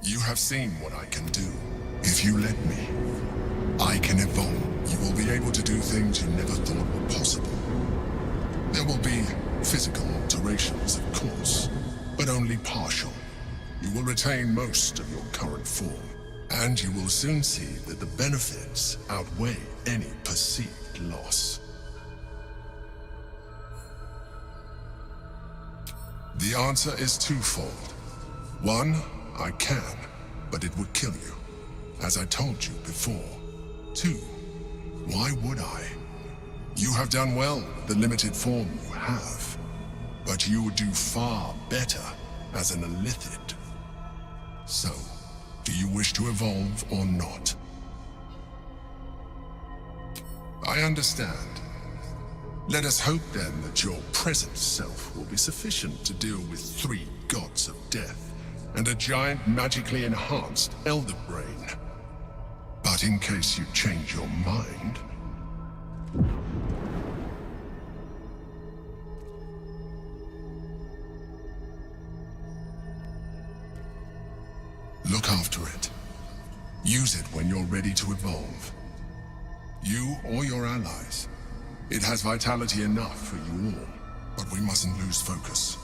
You have seen what I can do. If you let me, I can evolve. You will be able to do things you never thought were possible. There will be physical alterations, of course, but only partial. You will retain most of your current form, and you will soon see that the benefits outweigh any perceived loss. The answer is twofold. One, I can, but it would kill you, as I told you before. Two, why would I? You have done well with the limited form you have, but you would do far better as an Illithid. So, do you wish to evolve or not? I understand. Let us hope then that your present self will be sufficient to deal with 3 gods of death and a giant magically enhanced Elder Brain. But in case you change your mind... Look after it. Use it when you're ready to evolve. You or your allies. It has vitality enough for you all, but we mustn't lose focus.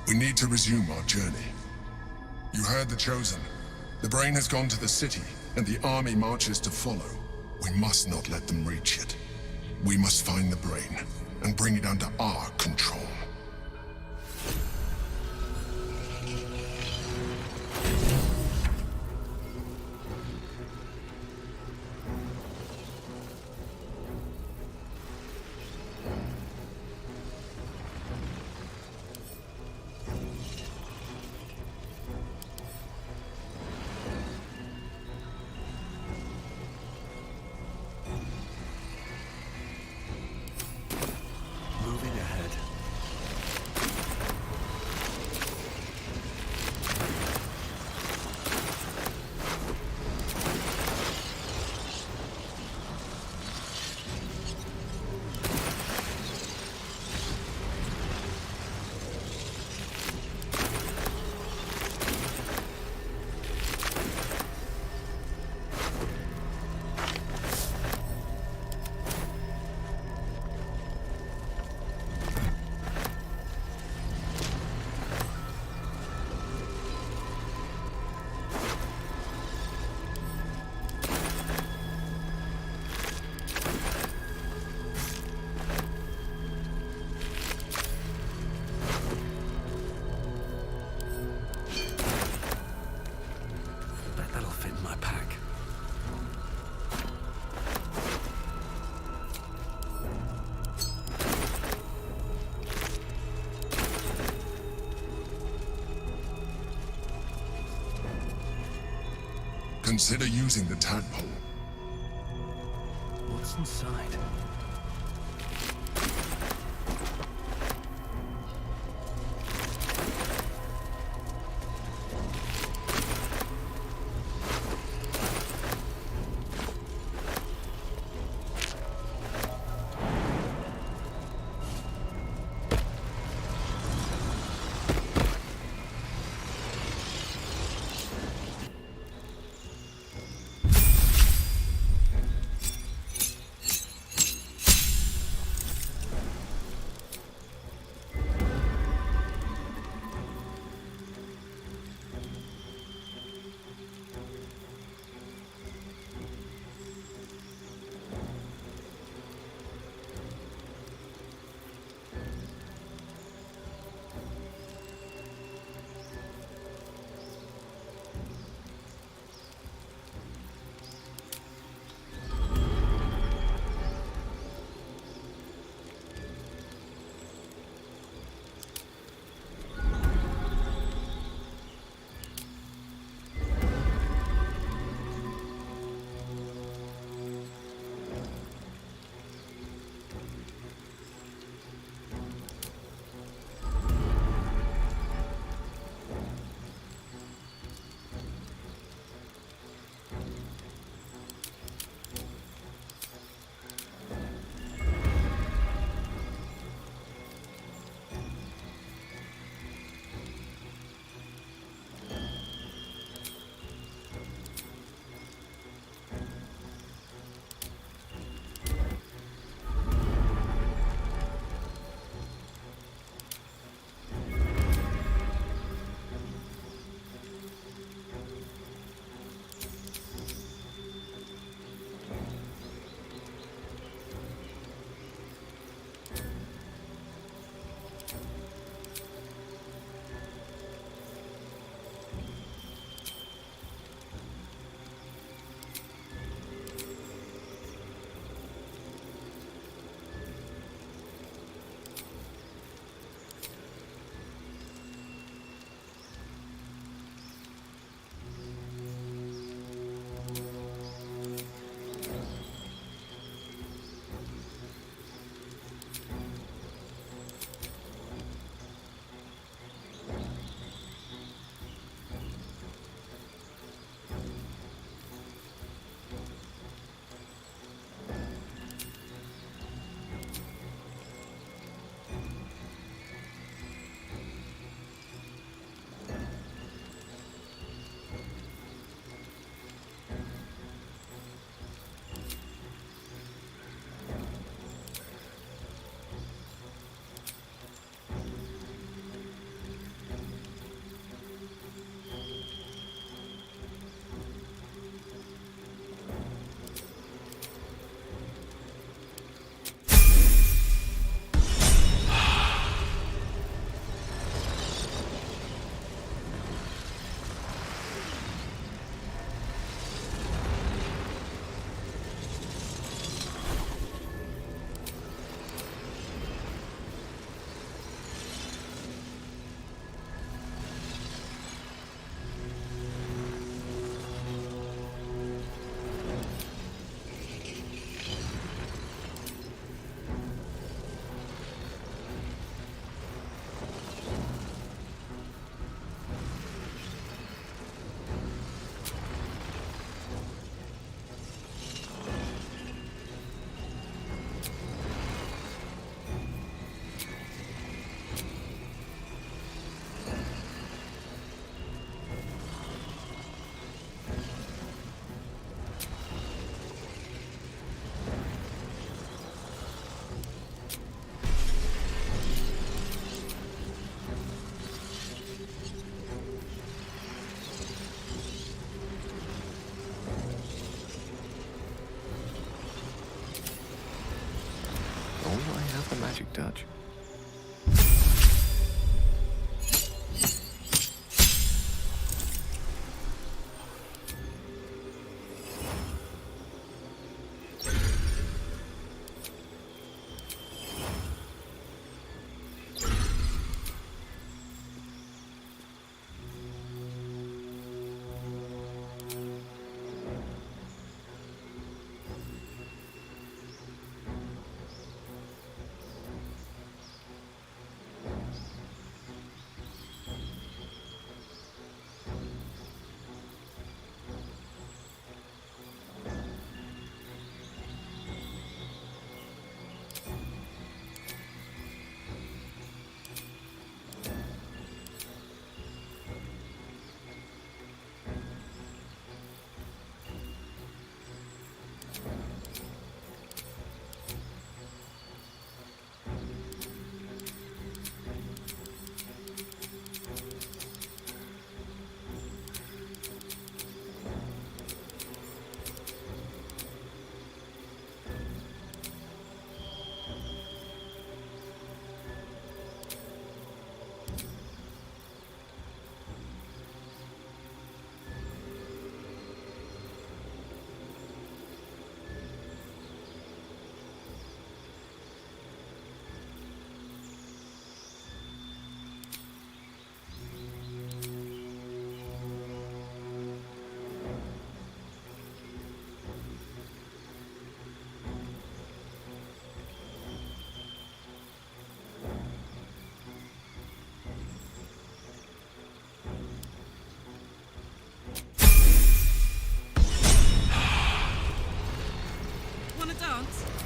We need to resume our journey. You heard the Chosen. The Brain has gone to the city, and the army marches to follow. We must not let them reach it. We must find the Brain, and bring it under our control. consider using the tadpole. What's inside? The magic touch. Count.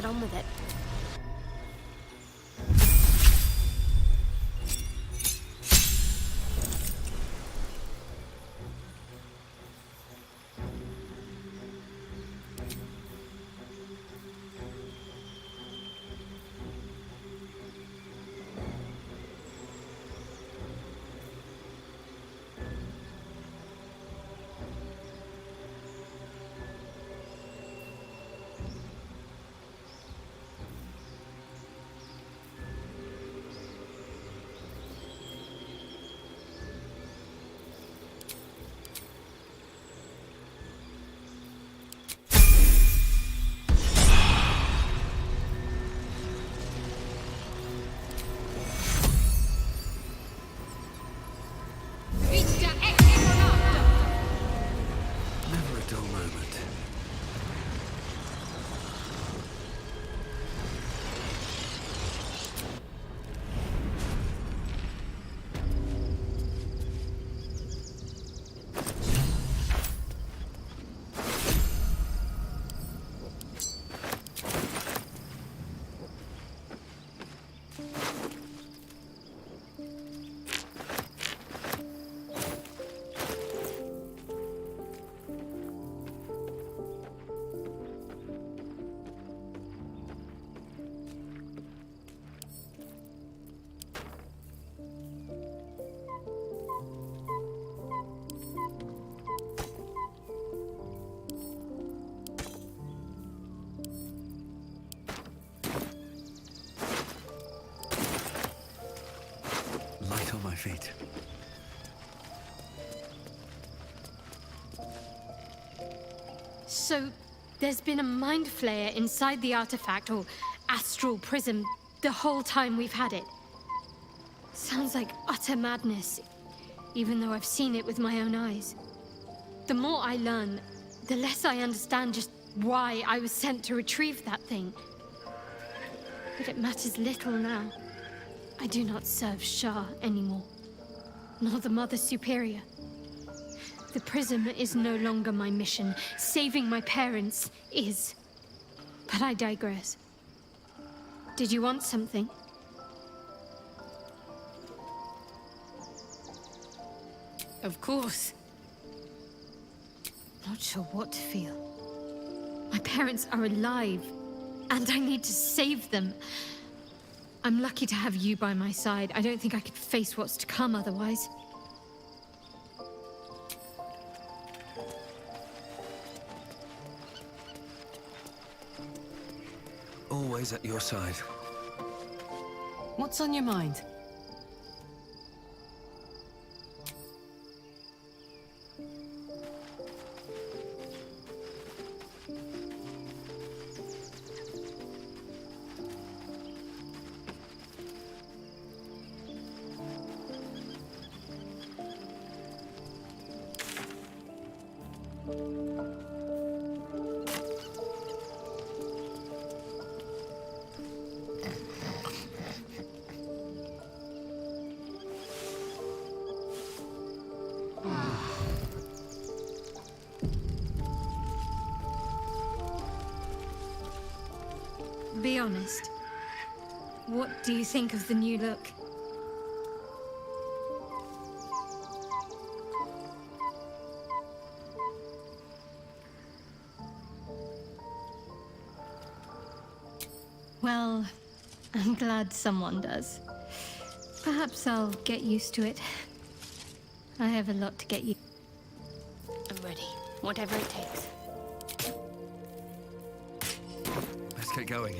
get on with it. Never a dull moment. Light on my feet. So, there's been a mind flayer inside the artifact, or astral prism, the whole time we've had it. Sounds like utter madness, even though I've seen it with my own eyes. The more I learn, the less I understand just why I was sent to retrieve that thing. But it matters little now. I do not serve Shah anymore, nor the Mother Superior. The prism is no longer my mission. Saving my parents is. But I digress. Did you want something? Of course. Not sure what to feel. My parents are alive, and I need to save them. I'm lucky to have you by my side. I don't think I could face what's to come otherwise. Always at your side. What's on your mind? Be honest. What do you think of the new look? Well, I'm glad someone does. Perhaps I'll get used to it. I have a lot to get you. I'm ready. Whatever it takes. Let's get going.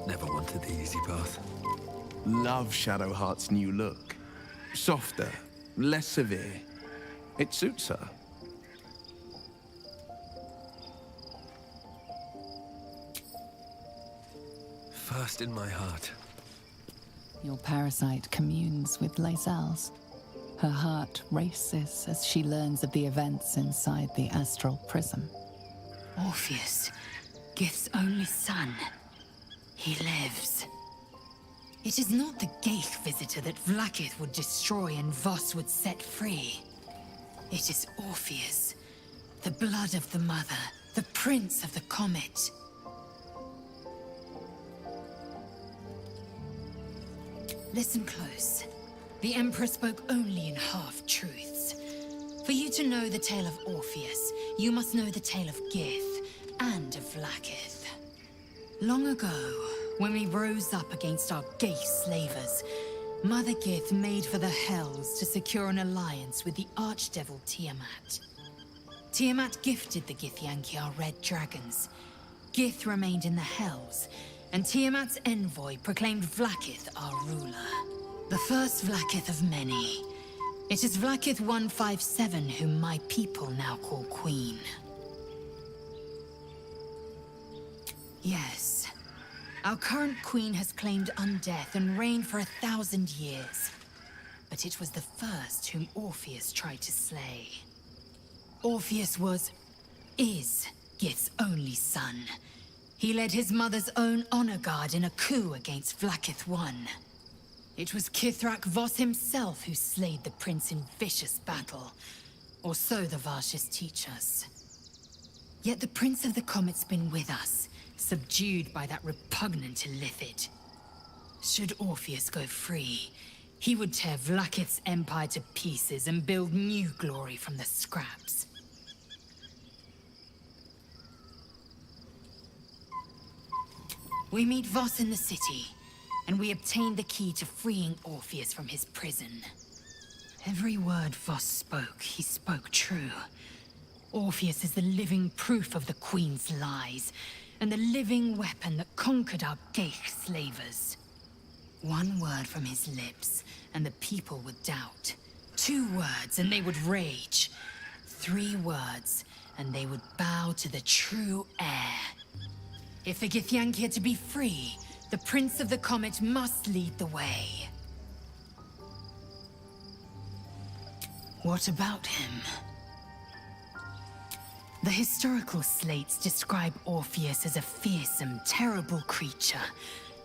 Never wanted the easy path. Love Shadowheart's new look. Softer, less severe. It suits her. First in my heart. Your parasite communes with Lae'zel's. Her heart races as she learns of the events inside the astral prism. Orpheus, Gith's only son. He lives. It is not the Geich visitor that Vlaakith would destroy and Voss would set free. It is Orpheus, the blood of the mother, the prince of the comet. Listen close. The Emperor spoke only in half-truths. For you to know the tale of Orpheus, you must know the tale of Gith and of Vlaakith. Long ago, when we rose up against our Geich slavers, Mother Gith made for the Hells to secure an alliance with the Archdevil Tiamat. Tiamat gifted the Githyanki our red dragons. Gith remained in the Hells, and Tiamat's envoy proclaimed Vlaakith our ruler. The first Vlaakith of many. It is Vlaakith 157 whom my people now call Queen. Yes. Our current queen has claimed undeath and reigned for 1,000 years. But it was the first whom Orpheus tried to slay. Orpheus is Gith's only son. He led his mother's own honor guard in a coup against Vlaakith I. It was Kithrak Voss himself who slayed the prince in vicious battle. Or so the Varshas teach us. Yet the Prince of the Comet's been with us, subdued by that repugnant Illithid. Should Orpheus go free, he would tear Vlaakith's empire to pieces and build new glory from the scraps. We meet Voss in the city, and we obtain the key to freeing Orpheus from his prison. Every word Voss spoke, he spoke true. Orpheus is the living proof of the Queen's lies, and the living weapon that conquered our Geich slavers. One word from his lips, and the people would doubt. 2 words, and they would rage. 3 words, and they would bow to the true heir. If the Githyanki are to be free, the Prince of the Comet must lead the way. What about him? The historical slates describe Orpheus as a fearsome, terrible creature,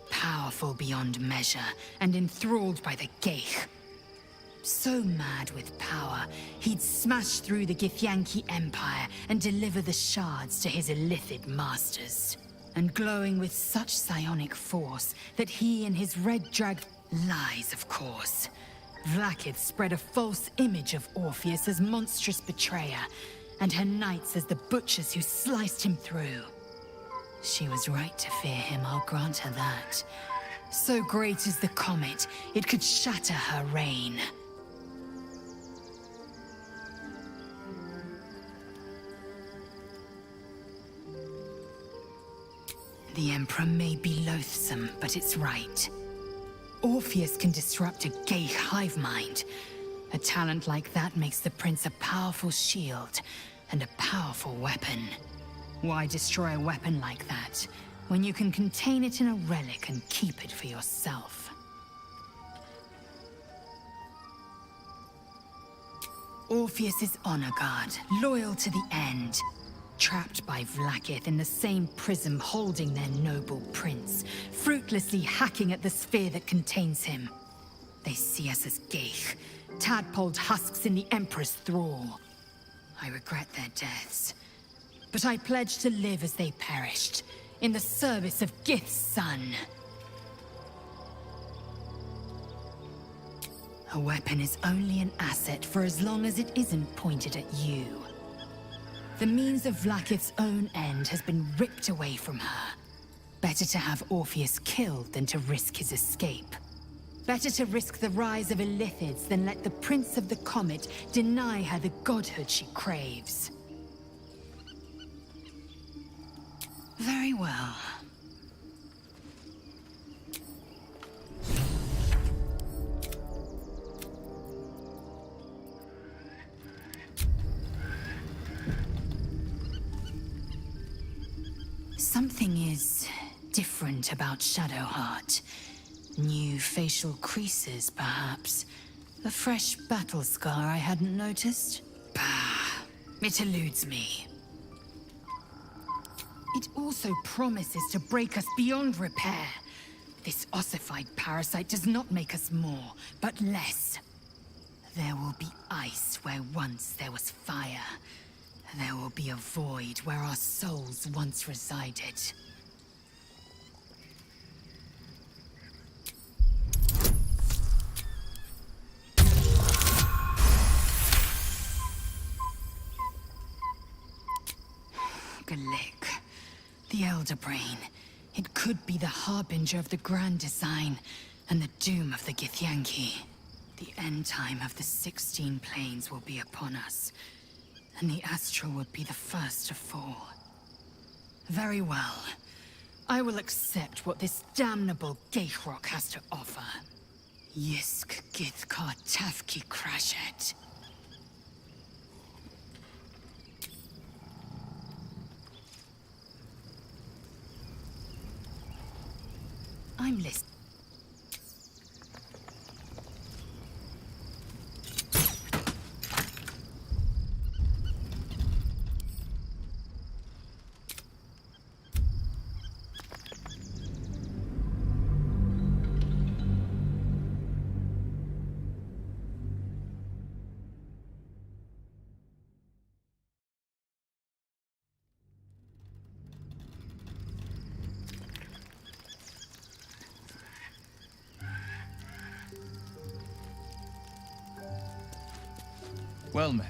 powerful beyond measure, and enthralled by the Geich. So mad with power, he'd smash through the Githyanki Empire and deliver the shards to his Illithid masters. And glowing with such psionic force that he and his red lies, of course. Vlaakith spread a false image of Orpheus as monstrous betrayer, and her knights as the butchers who sliced him through. She was right to fear him, I'll grant her that. So great is the comet, it could shatter her reign. The Emperor may be loathsome, but it's right. Orpheus can disrupt a Geich hive mind. A talent like that makes the Prince a powerful shield and a powerful weapon. Why destroy a weapon like that, when you can contain it in a relic and keep it for yourself? Orpheus is honor guard, loyal to the end. Trapped by Vlaakith in the same prism holding their noble prince, fruitlessly hacking at the sphere that contains him. They see us as Geich, tadpoled husks in the Emperor's thrall. I regret their deaths, but I pledge to live as they perished, in the service of Gith's son. A weapon is only an asset for as long as it isn't pointed at you. The means of Vlaakith's own end has been ripped away from her. Better to have Orpheus killed than to risk his escape. Better to risk the rise of Illithids than let the Prince of the Comet deny her the godhood she craves. Very well. Something is different about Shadowheart. New facial creases, perhaps. A fresh battle scar I hadn't noticed. Bah, it eludes me. It also promises to break us beyond repair. This ossified parasite does not make us more, but less. There will be ice where once there was fire. There will be a void where our souls once resided. Galik. The Elder Brain. It could be the harbinger of the Grand Design and the doom of the Githyanki. The end time of the 16 planes will be upon us, and the Astral will be the first to fall. Very well. I will accept what this damnable Geichrok has to offer. Yisk Githkar Tafki Crashet. I'm listening. Well met.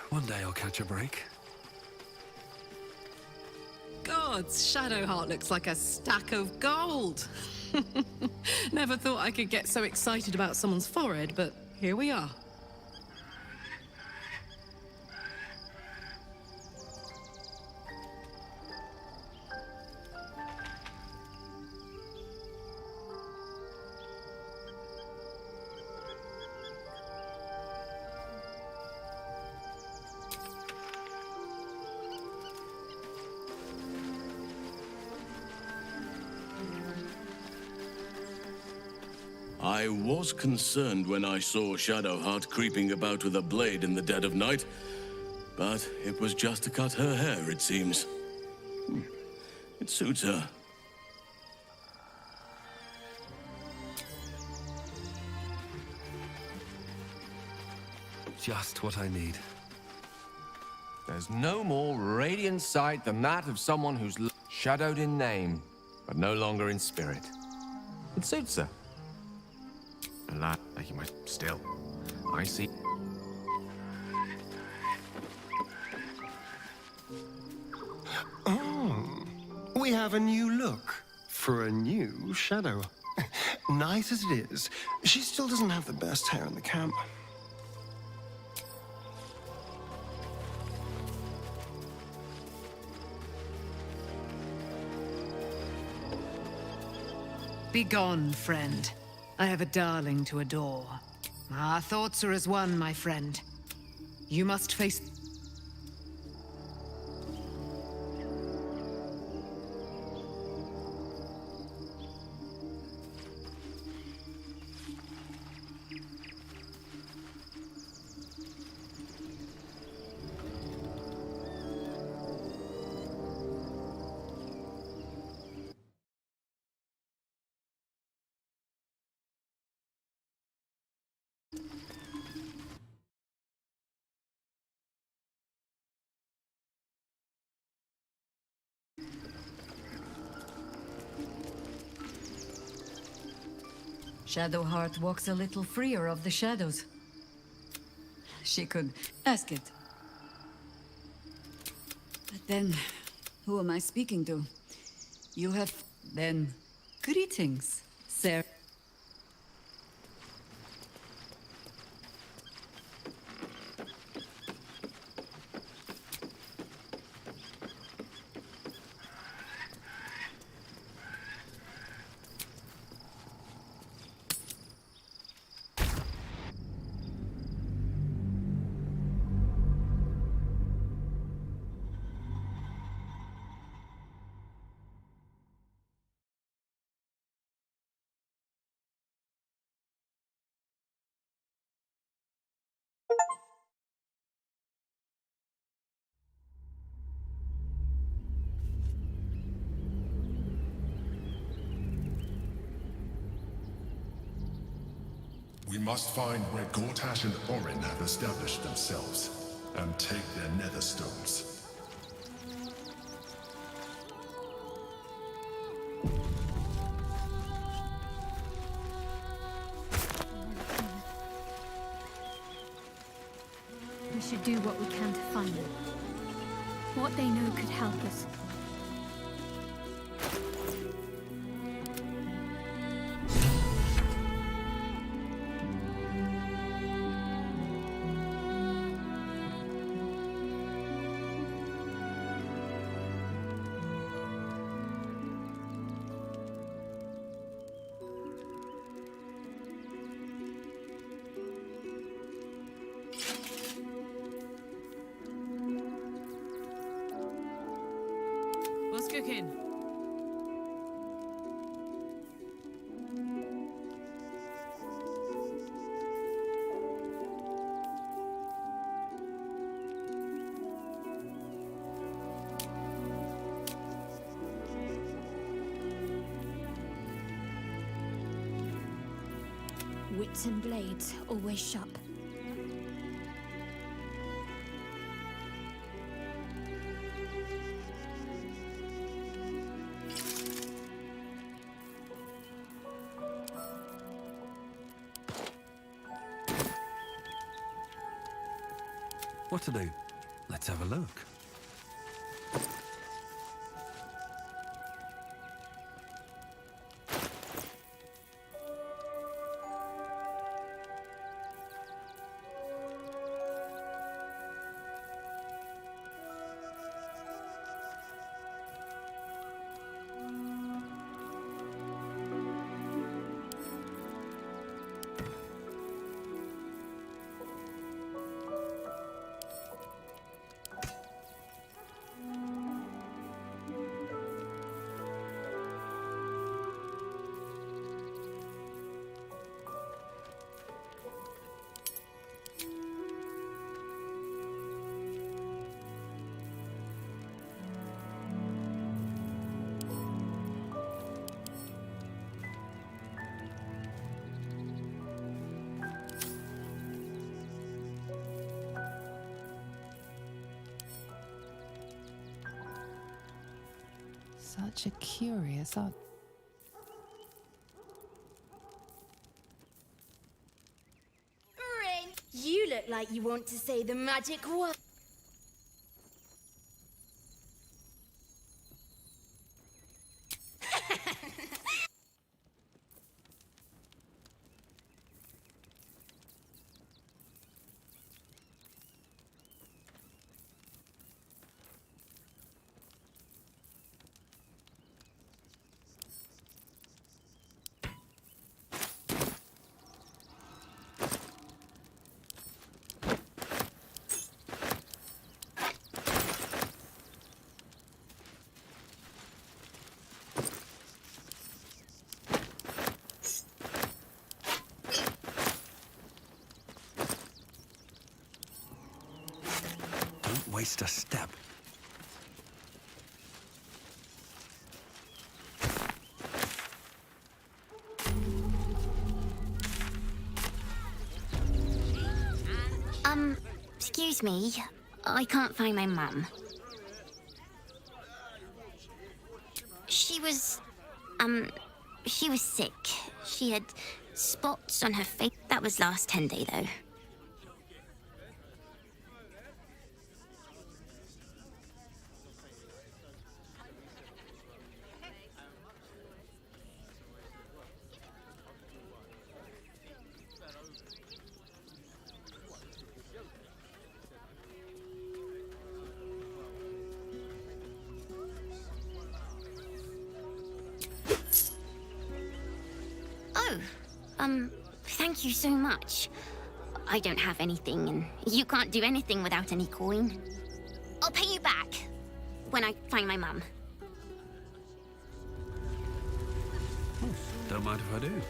One day I'll catch a break. Gods, Shadowheart looks like a stack of gold. Never thought I could get so excited about someone's forehead, but here we are. I was concerned when I saw Shadowheart creeping about with a blade in the dead of night, but it was just to cut her hair, it seems. It suits her. Just what I need. There's no more radiant sight than that of someone who's shadowed in name, but no longer in spirit. It suits her. And that, like you might still. I see. Oh, we have a new look for a new Shadow. Nice as it is, she still doesn't have the best hair in the camp. Begone, friend. I have a darling to adore. Our thoughts are as one, my friend. You must face... Shadowheart walks a little freer of the shadows. She could ask it. But then, who am I speaking to? You have... then... greetings, sir. We must find where Gortash and Orin have established themselves, and take their nether stones. should do what we can to find them. What they know could help us. What's cooking? Wits and blades, always sharp. What to do? Let's have a look. Such a curious art. Ring, you look like you want to say the magic word. Don't waste a step. Excuse me. I can't find my mum. She was sick. She had spots on her face. That was last 10 day, though. Thank you so much. I don't have anything, and you can't do anything without any coin. I'll pay you back when I find my mum. Don't mind if I do.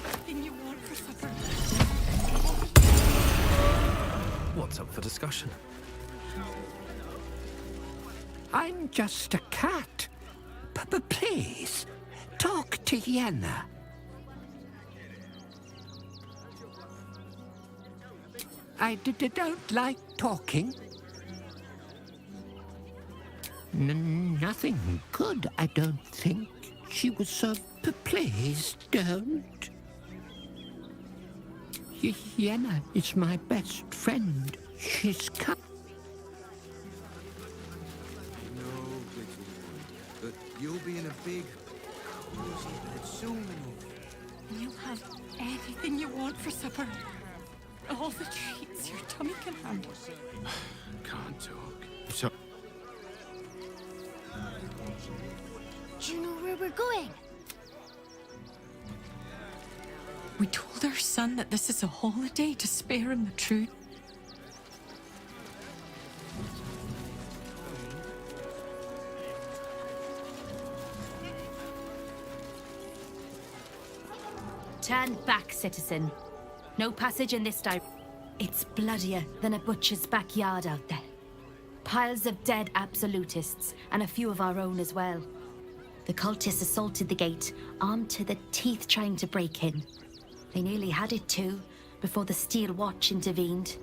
Everything you want for supper. What's up for discussion? I'm just a cat. Please, talk to Yenna. I don't like talking. Nothing good, I don't think. She was so please don't. Yenna is my best friend. She's come. No, little one, but you'll be in a big, cozy bed soon. You have anything you want for supper. All the treats your tummy can handle. Can't talk. So, Do you know where we're going? We told our son that this is a holiday to spare him the truth. Turn back, citizen. No passage in this direction. It's bloodier than a butcher's backyard out there. Piles of dead absolutists, and a few of our own as well. The cultists assaulted the gate, armed to the teeth trying to break in. They nearly had it too, before the Steel Watch intervened.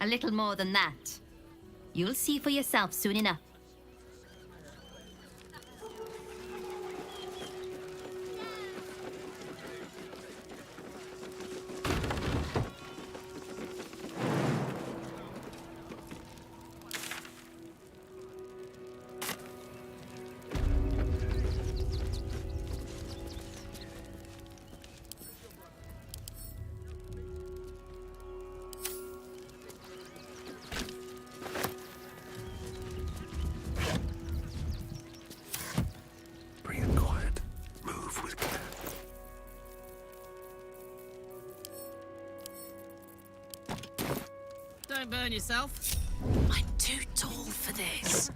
A little more than that. You'll see for yourself soon enough. Breathe quiet. Move with care. Don't burn yourself. I'm too tall for this.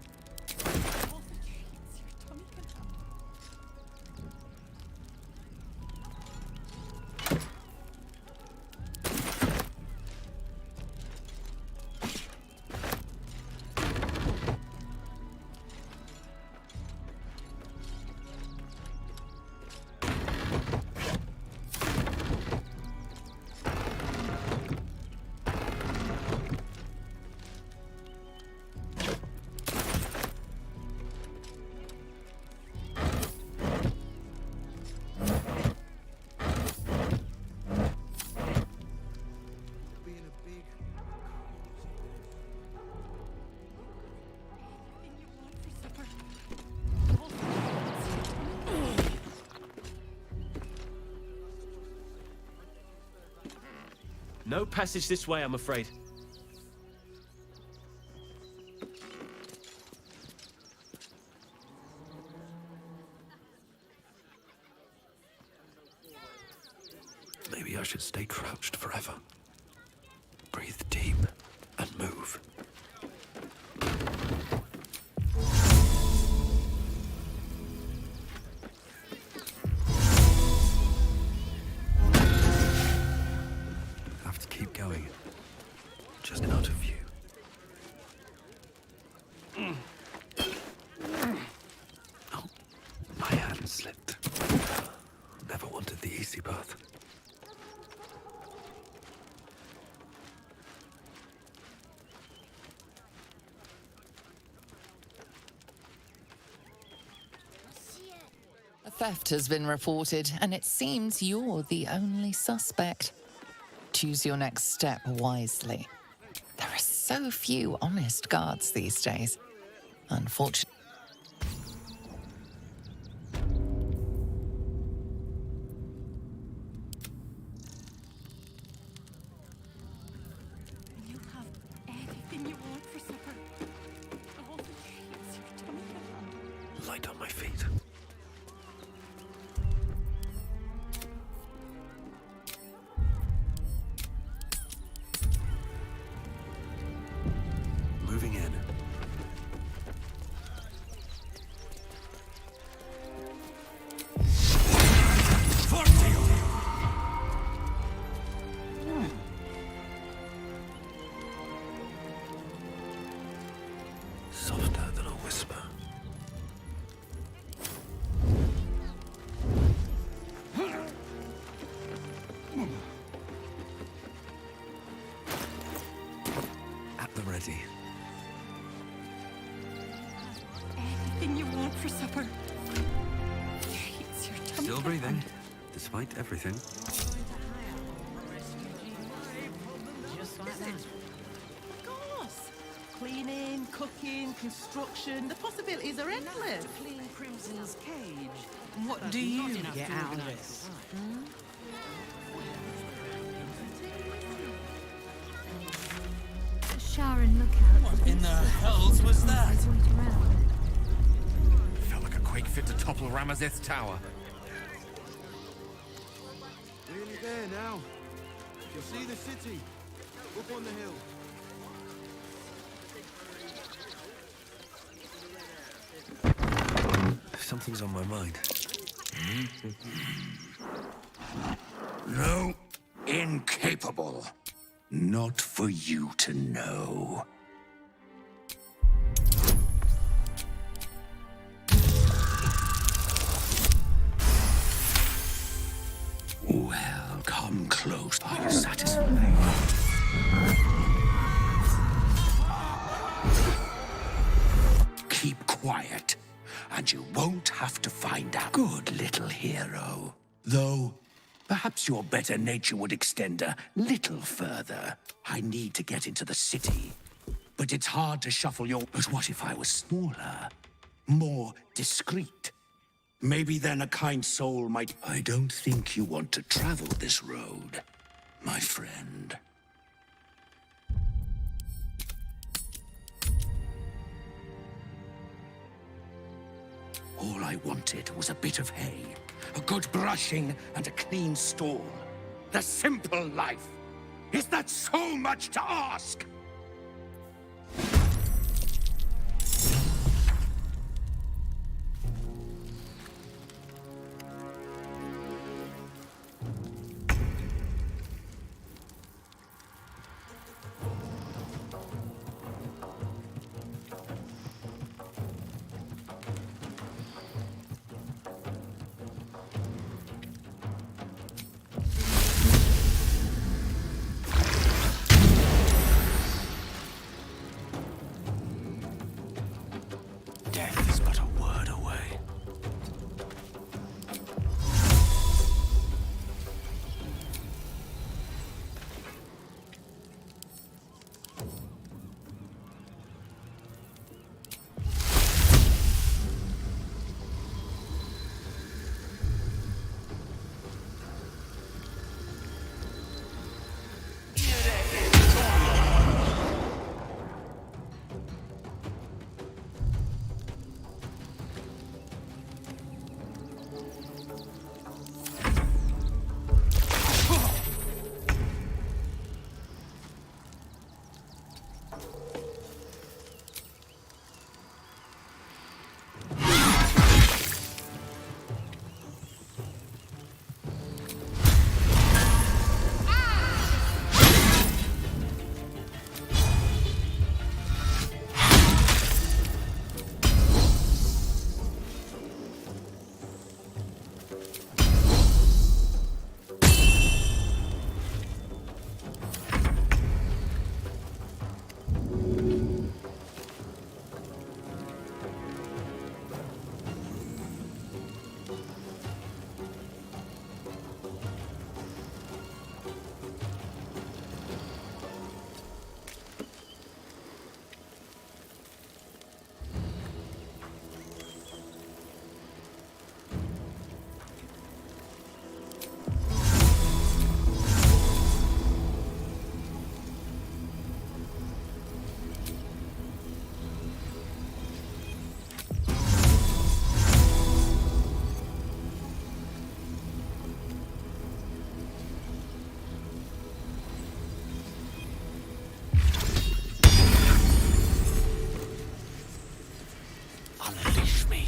No passage this way, I'm afraid. Maybe I should stay crouched forever. Breathe deep and move. Have to keep going. Just out of view. Oh, my hand slipped. Never wanted the easy path. A theft has been reported, and it seems you're the only suspect. Choose your next step wisely. There are so few honest guards these days. Unfortunately. You have anything you want for supper. All the treats your tummy can handle. Light on my feet. Moving in. Softer than a whisper. At the ready. Anything you want for supper. Treats your tummy Still can breathing. handle. This despite everything. Just like that. Of course. Cleaning, cooking, construction. The possibilities are endless. Clean Crimson's cage. What But do you not enough get to out of organise this? the fight. Sharon lookout. What in the hells was that? Felt like a quake fit to topple Ramazeth's tower. Nearly there now. You see the city up on the hill. Something's on my mind. No, incapable. Not for you to know. Well, come close. Are you satisfied? Keep quiet, and you won't have to find out. Good little hero. Though, perhaps your better nature would extend a little further. I need to get into the city, but it's hard to shuffle your... But what if I was smaller? More discreet? Maybe then a kind soul might... I don't think you want to travel this road, my friend. All I wanted was a bit of hay, a good brushing, and a clean stall. The simple life. Is that so much to ask? Death is but a word away. Unleash me.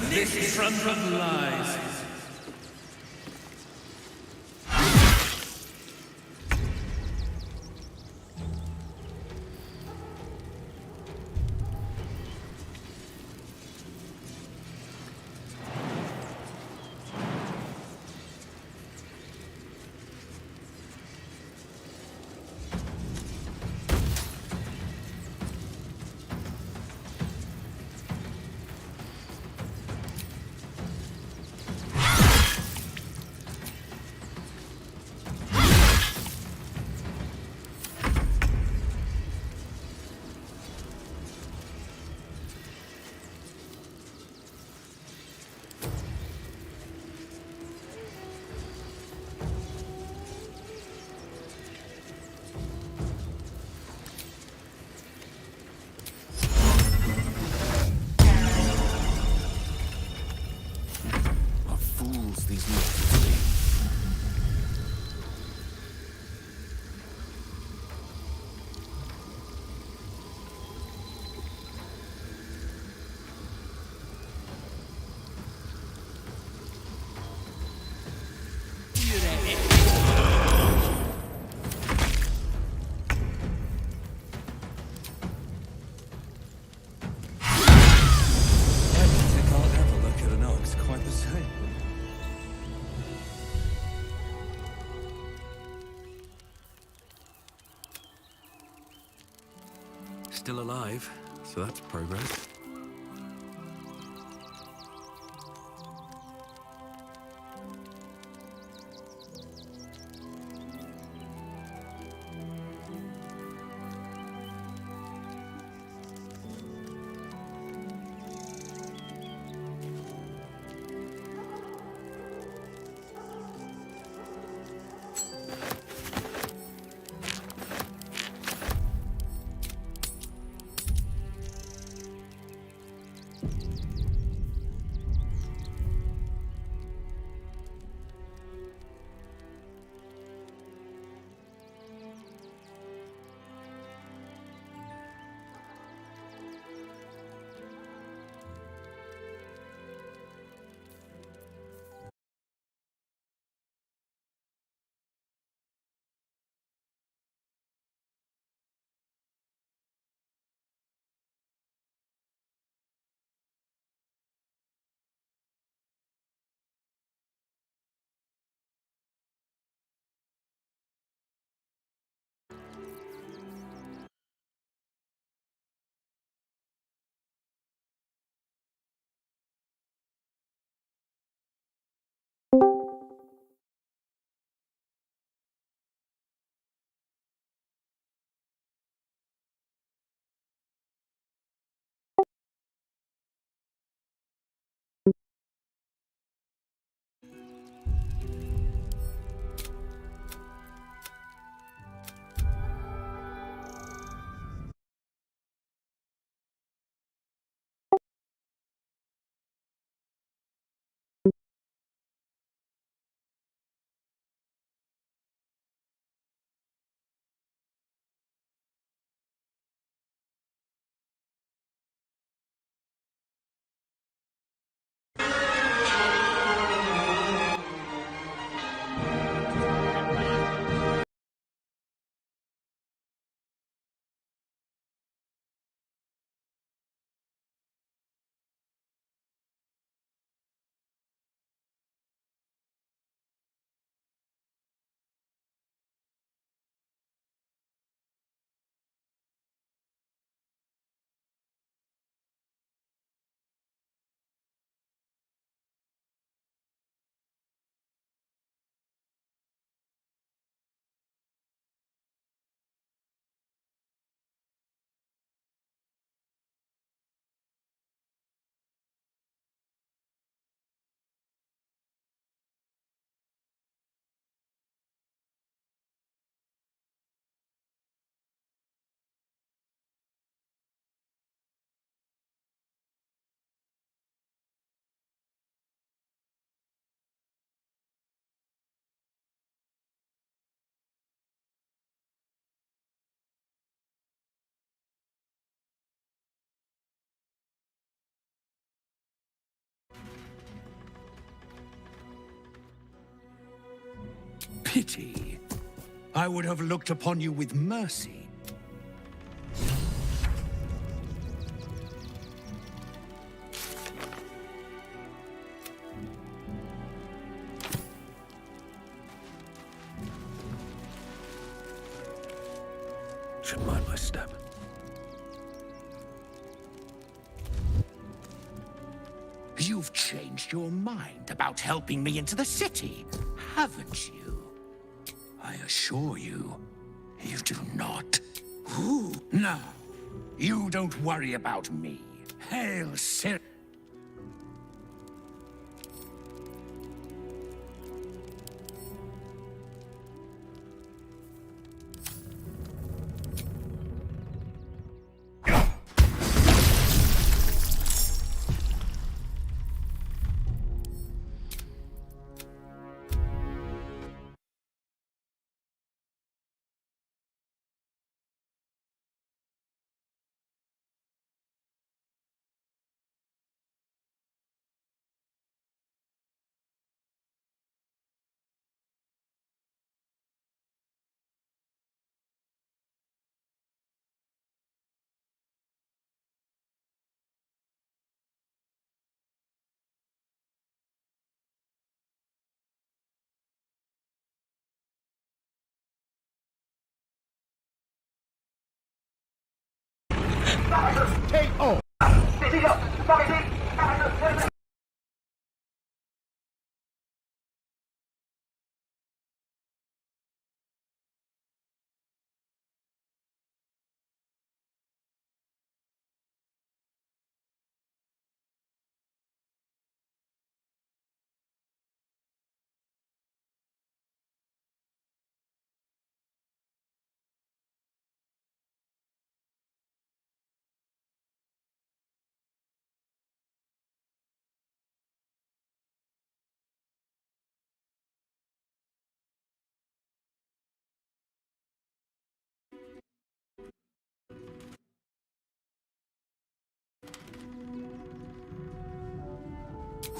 This front lies. still alive, so that's progress. Pity. I would have looked upon you with mercy. Should mind my step. You've changed your mind about helping me into the city, haven't you? I assure you, you do not. Ooh. Now, you don't worry about me. Hail Sir. KO!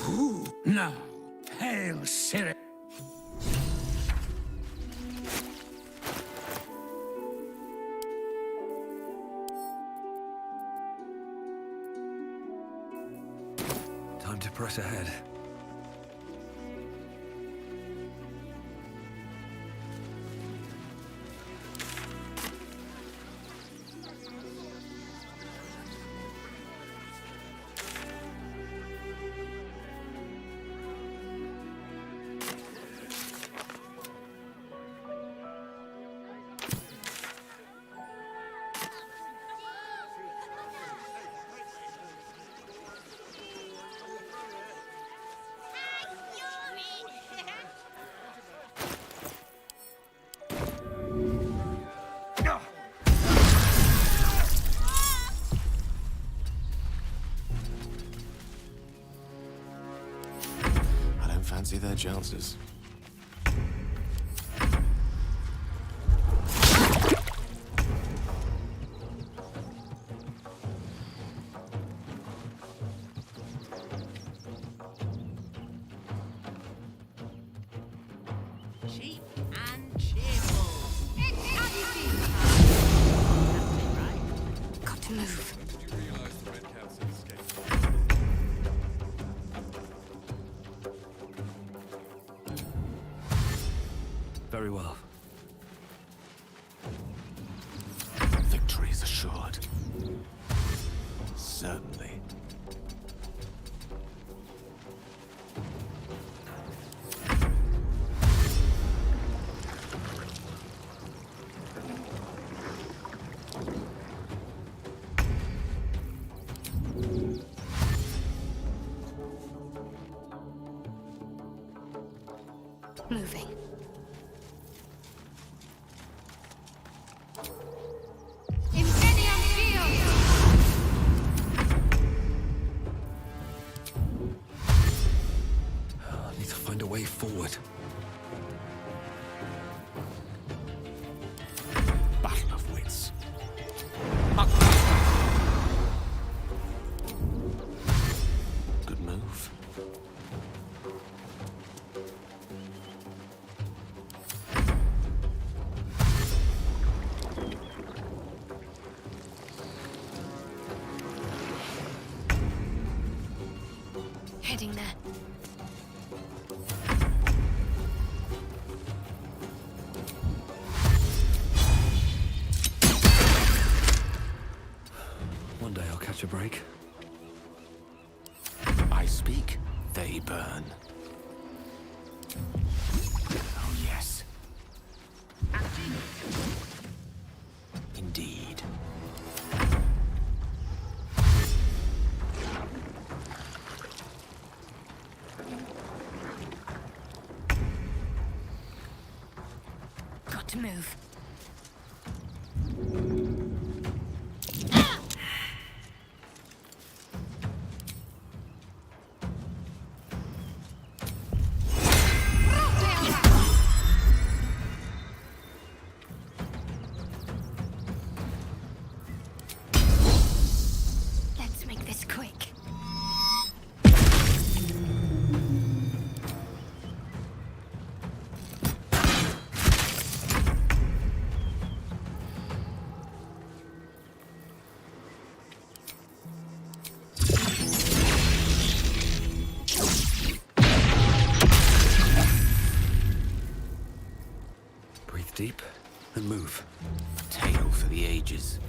Ooh, now, hail Siri. Time to press ahead. Fancy their chances. Cheap and cheerful. Got to move. Very well. Victory is assured. Certainly. Moving. I need to find a way forward. Battle of wits. Good move. Heading there. One day I'll catch a break. I speak, they burn. Oh, yes. Indeed. Got to move. Let's make this quick. Breathe deep and move. A tale for the ages.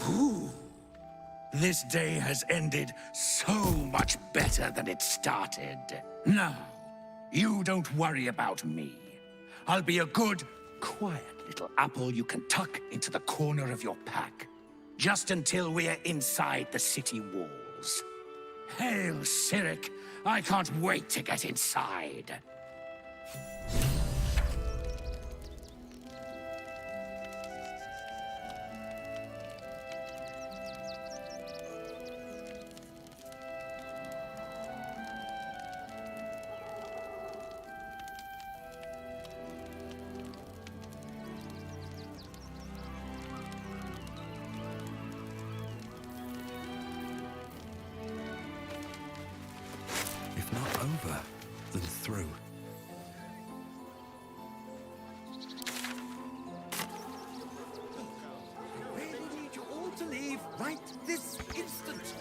Ooh. This day has ended so much better than it started. Now, you don't worry about me. I'll be a good, quiet little apple you can tuck into the corner of your pack. Just until we're inside the city walls. Hail, Cyric! I can't wait to get inside. If not over, then through. I really need you all to leave right this instant.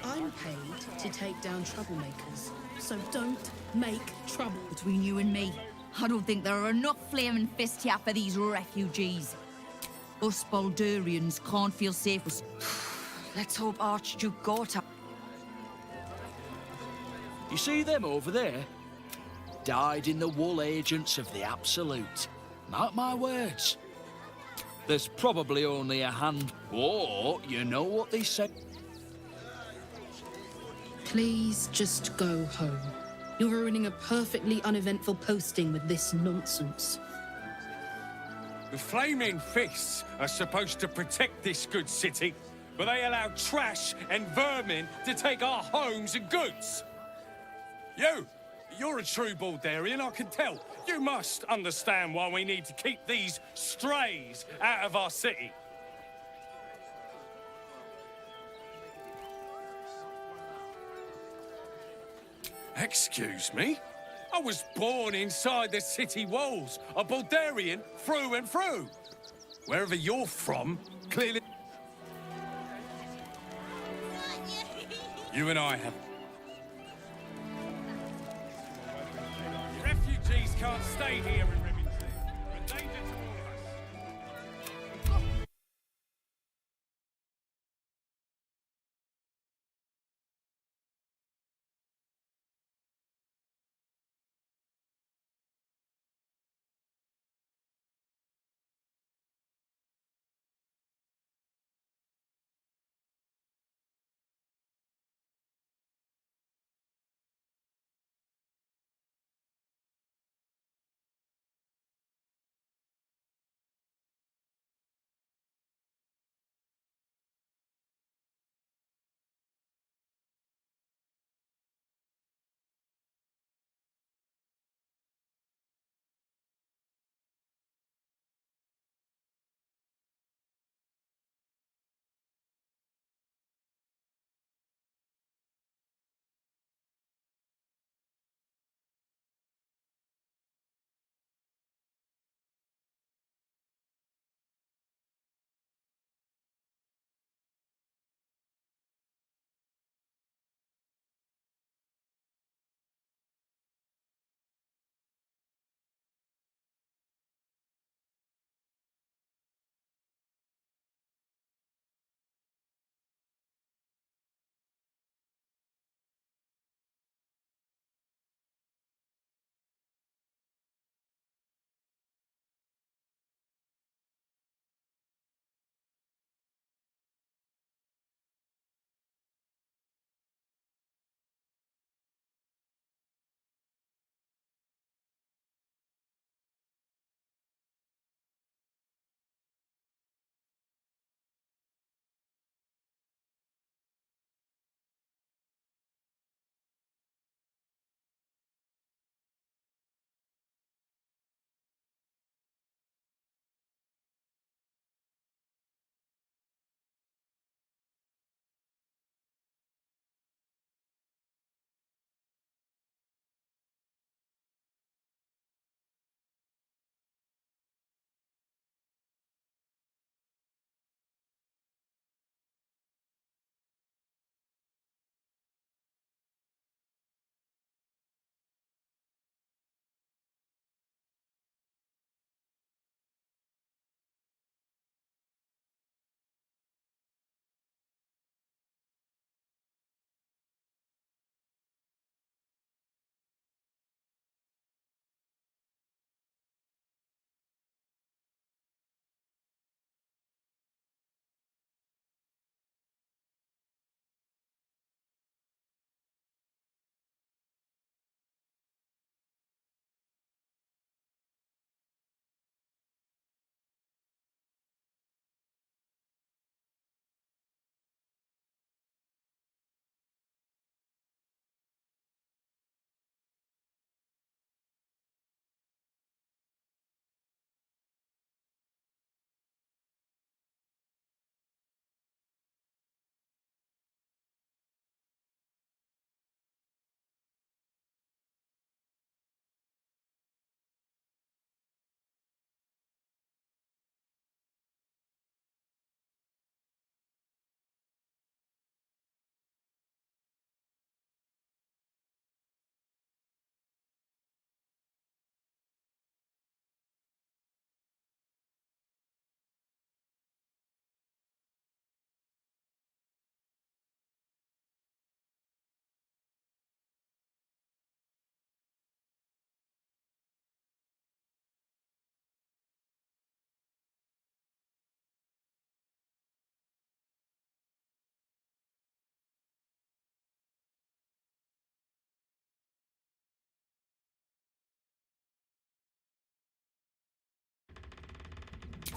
I'm paid to take down troublemakers, so don't make trouble. Between you and me, I don't think there are enough flaming fists here for these refugees. Us Baldurians can't feel safe with... Let's hope Archduke Gorta... You see them over there? Died in the wool agents of the Absolute. Mark my words. There's probably only a hand... Or, you know what they say... Please just go home. You're ruining a perfectly uneventful posting with this nonsense. The Flaming Fists are supposed to protect this good city, but they allow trash and vermin to take our homes and goods. You're a true Baldurian, I can tell. You must understand why we need to keep these strays out of our city. Excuse me? I was born inside the city walls, a Baldurian through and through. Wherever you're from, clearly... You and I have... Refugees can't stay here in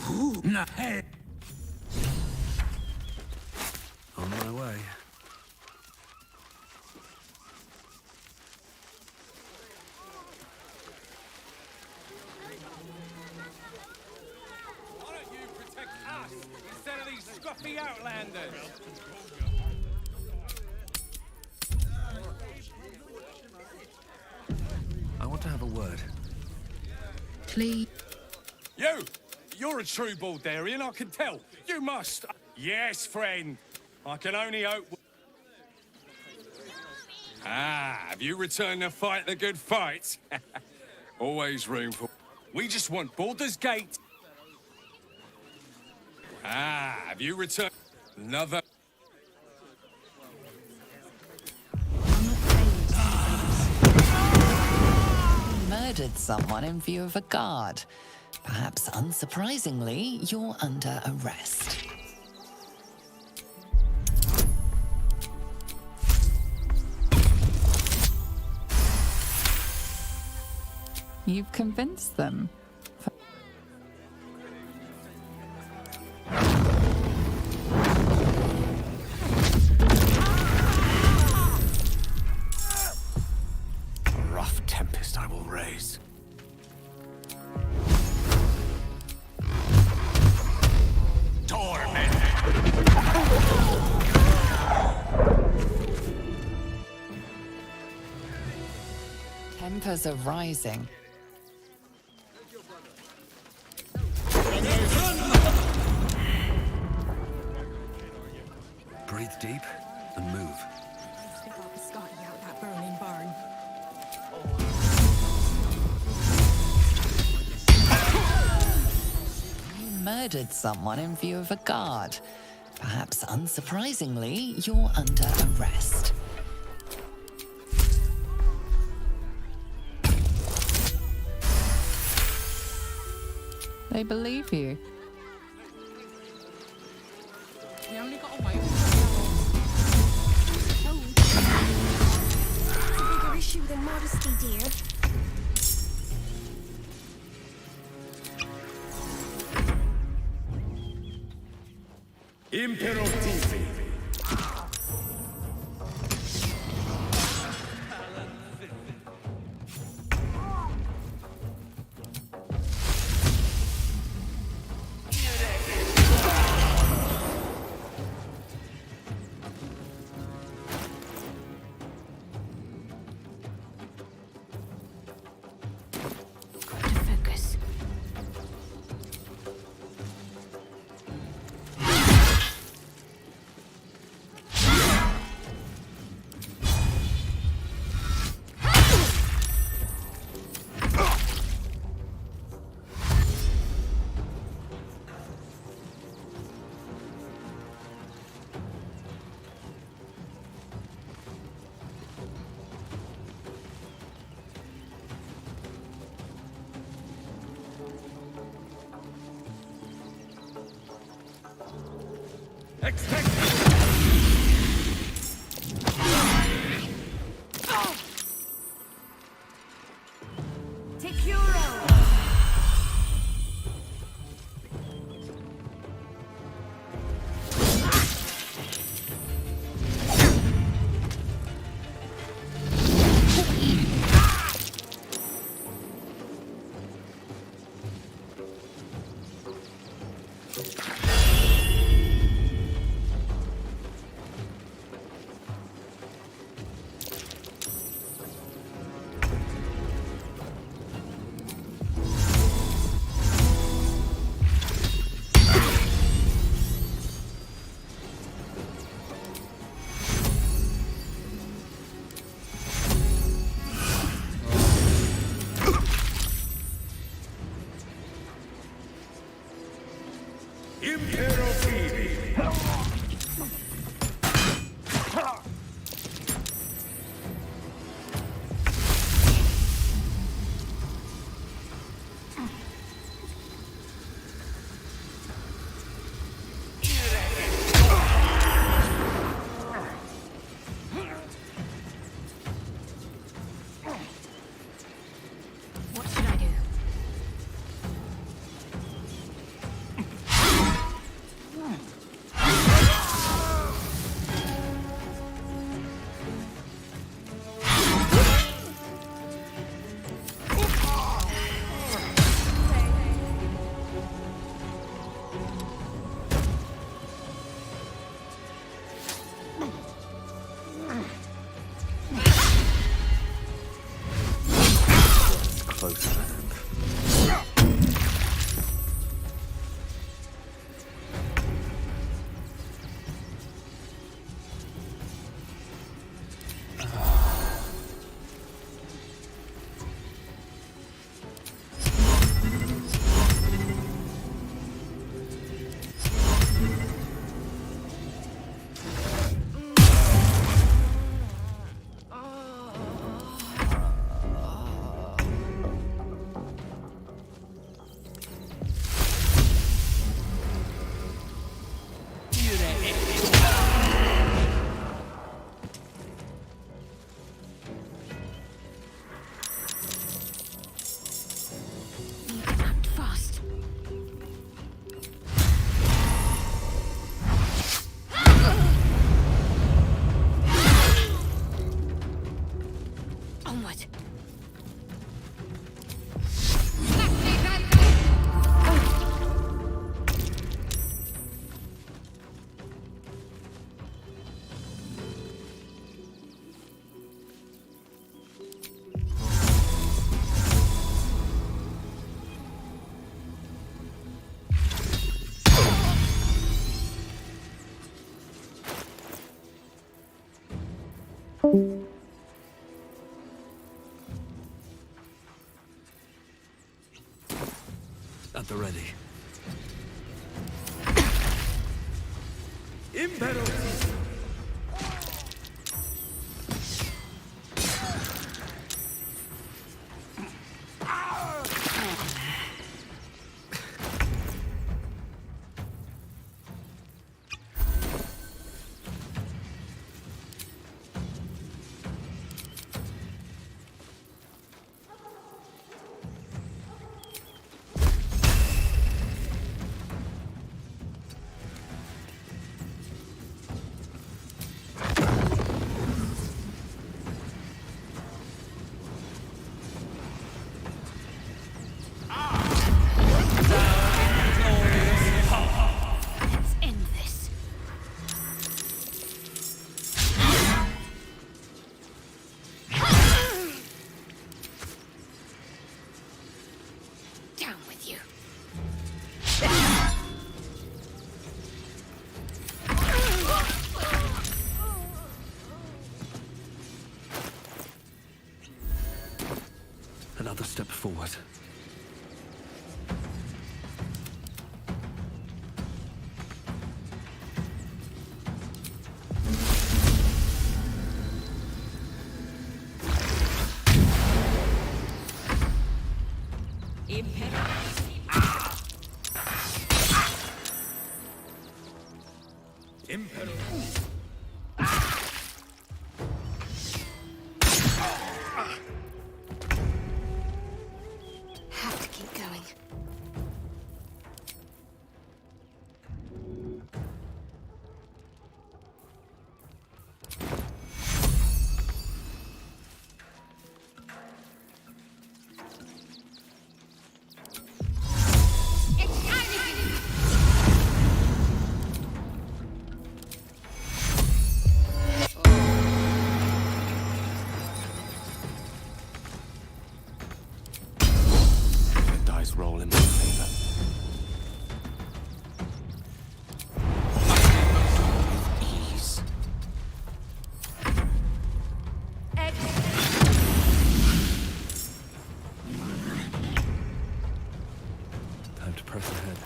No, hey. On my way. Why don't you protect us instead of these scruffy outlanders? I want to have a word. Please. You're a true Baldarian, I can tell. You must. Yes, friend. I can only hope. Have you returned to fight the good fight? Always room for. We just want Baldur's Gate. Have you returned? Another. Murdered someone in view of a guard. Perhaps unsurprisingly, you're under arrest. You've convinced them. Rough tempest I will raise. Tempers are rising. Breathe deep and move. Think I'll escort you out that burning barn. You murdered someone in view of a guard. Perhaps unsurprisingly, you're under arrest. They believe you. We only got away with It's a bigger issue than modesty, dear. Imperativi. Focus. Take your own. At the ready. Impero! Let's end this. Down with you. Another step forward. Impero! Have to keep going. The dice roll in my favor. Ease. Time to press ahead.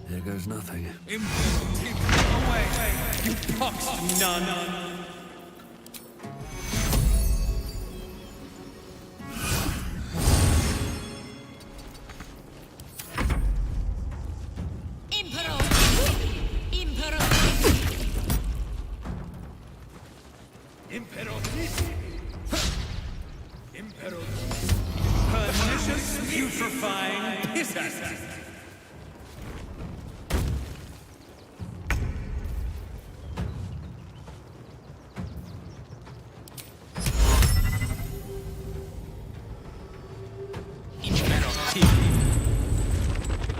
Here goes nothing. Away! You poxed none! Impero! Impero! Impero! Impero! Pernicious, putrefying piss acid!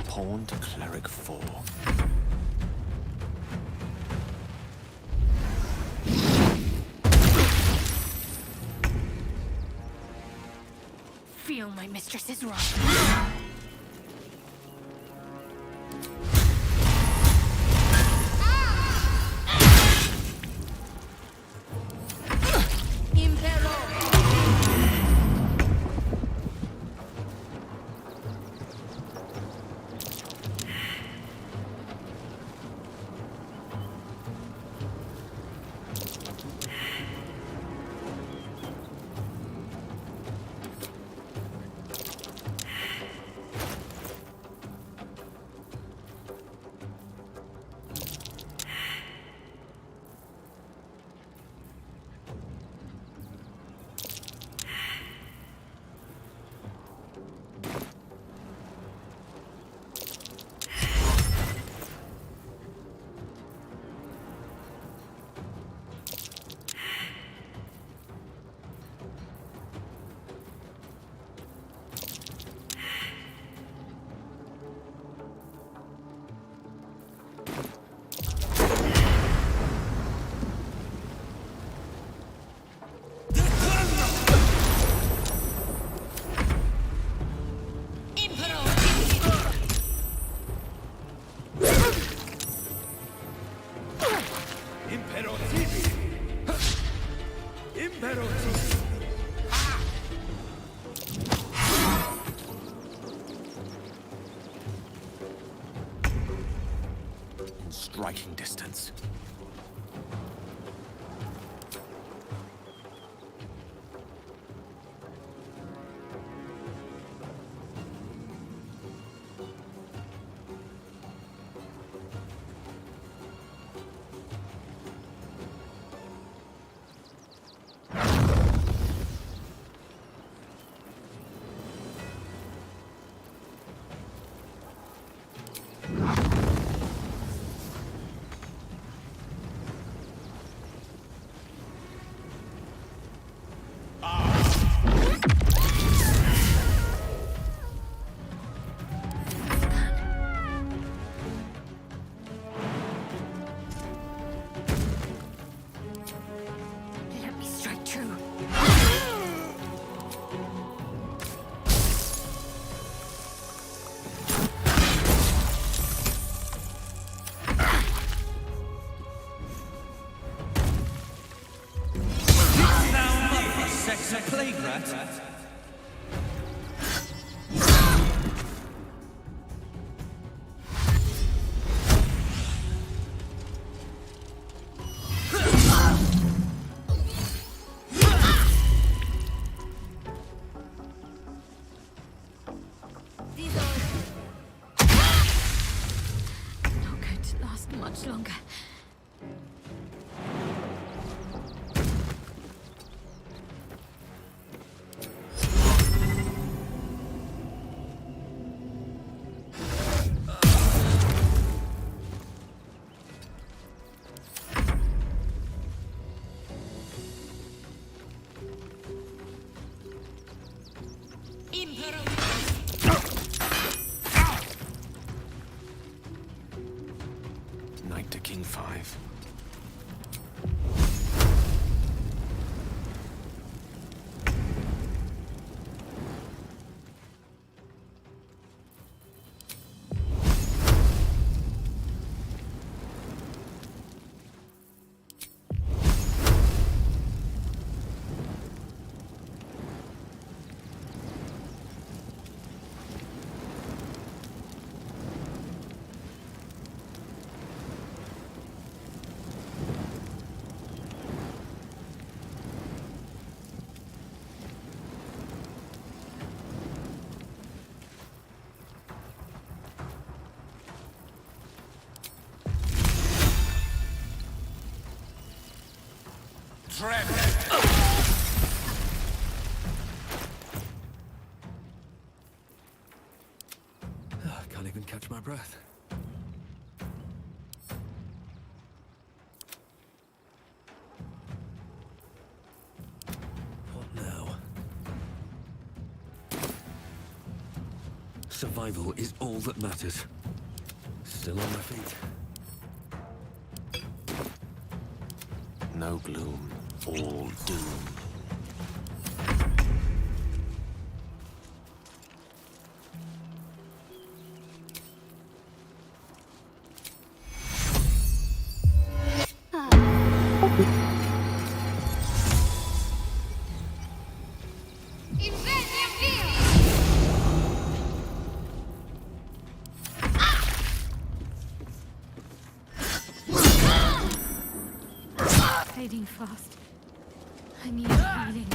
Pawn to Cleric 4. Feel my mistress's wrath. Impero Tibi! Impero Tibi! In striking distance. Let me strike true. Sex a plague rat? Not going to last much longer. Knight to King 5. Can't even catch my breath. What now? Survival is all that matters. Still on my feet. No gloom, all doom. Fading fast. I need healing.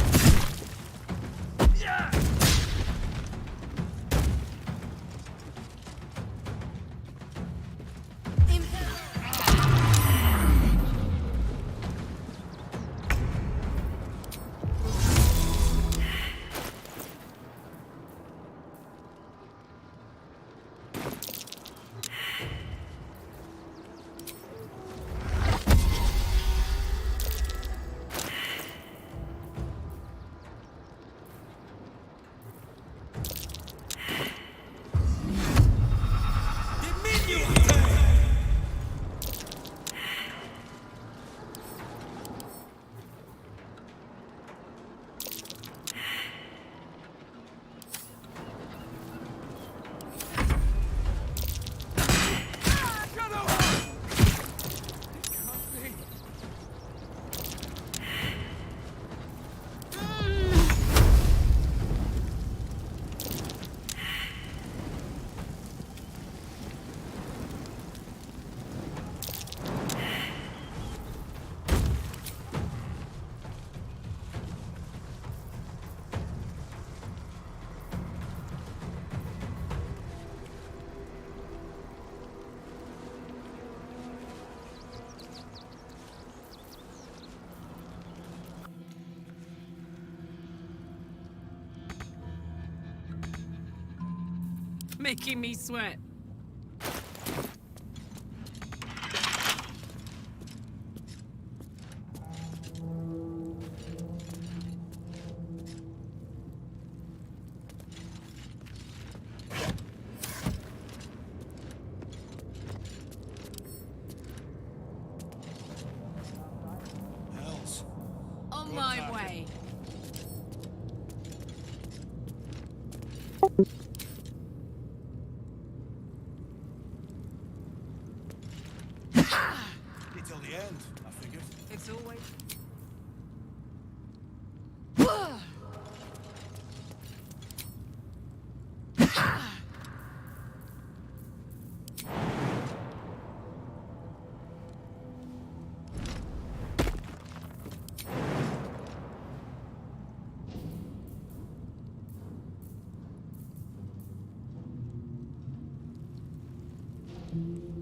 making me sweat. On my way. Till the end, I figured. It's always. Mm-hmm.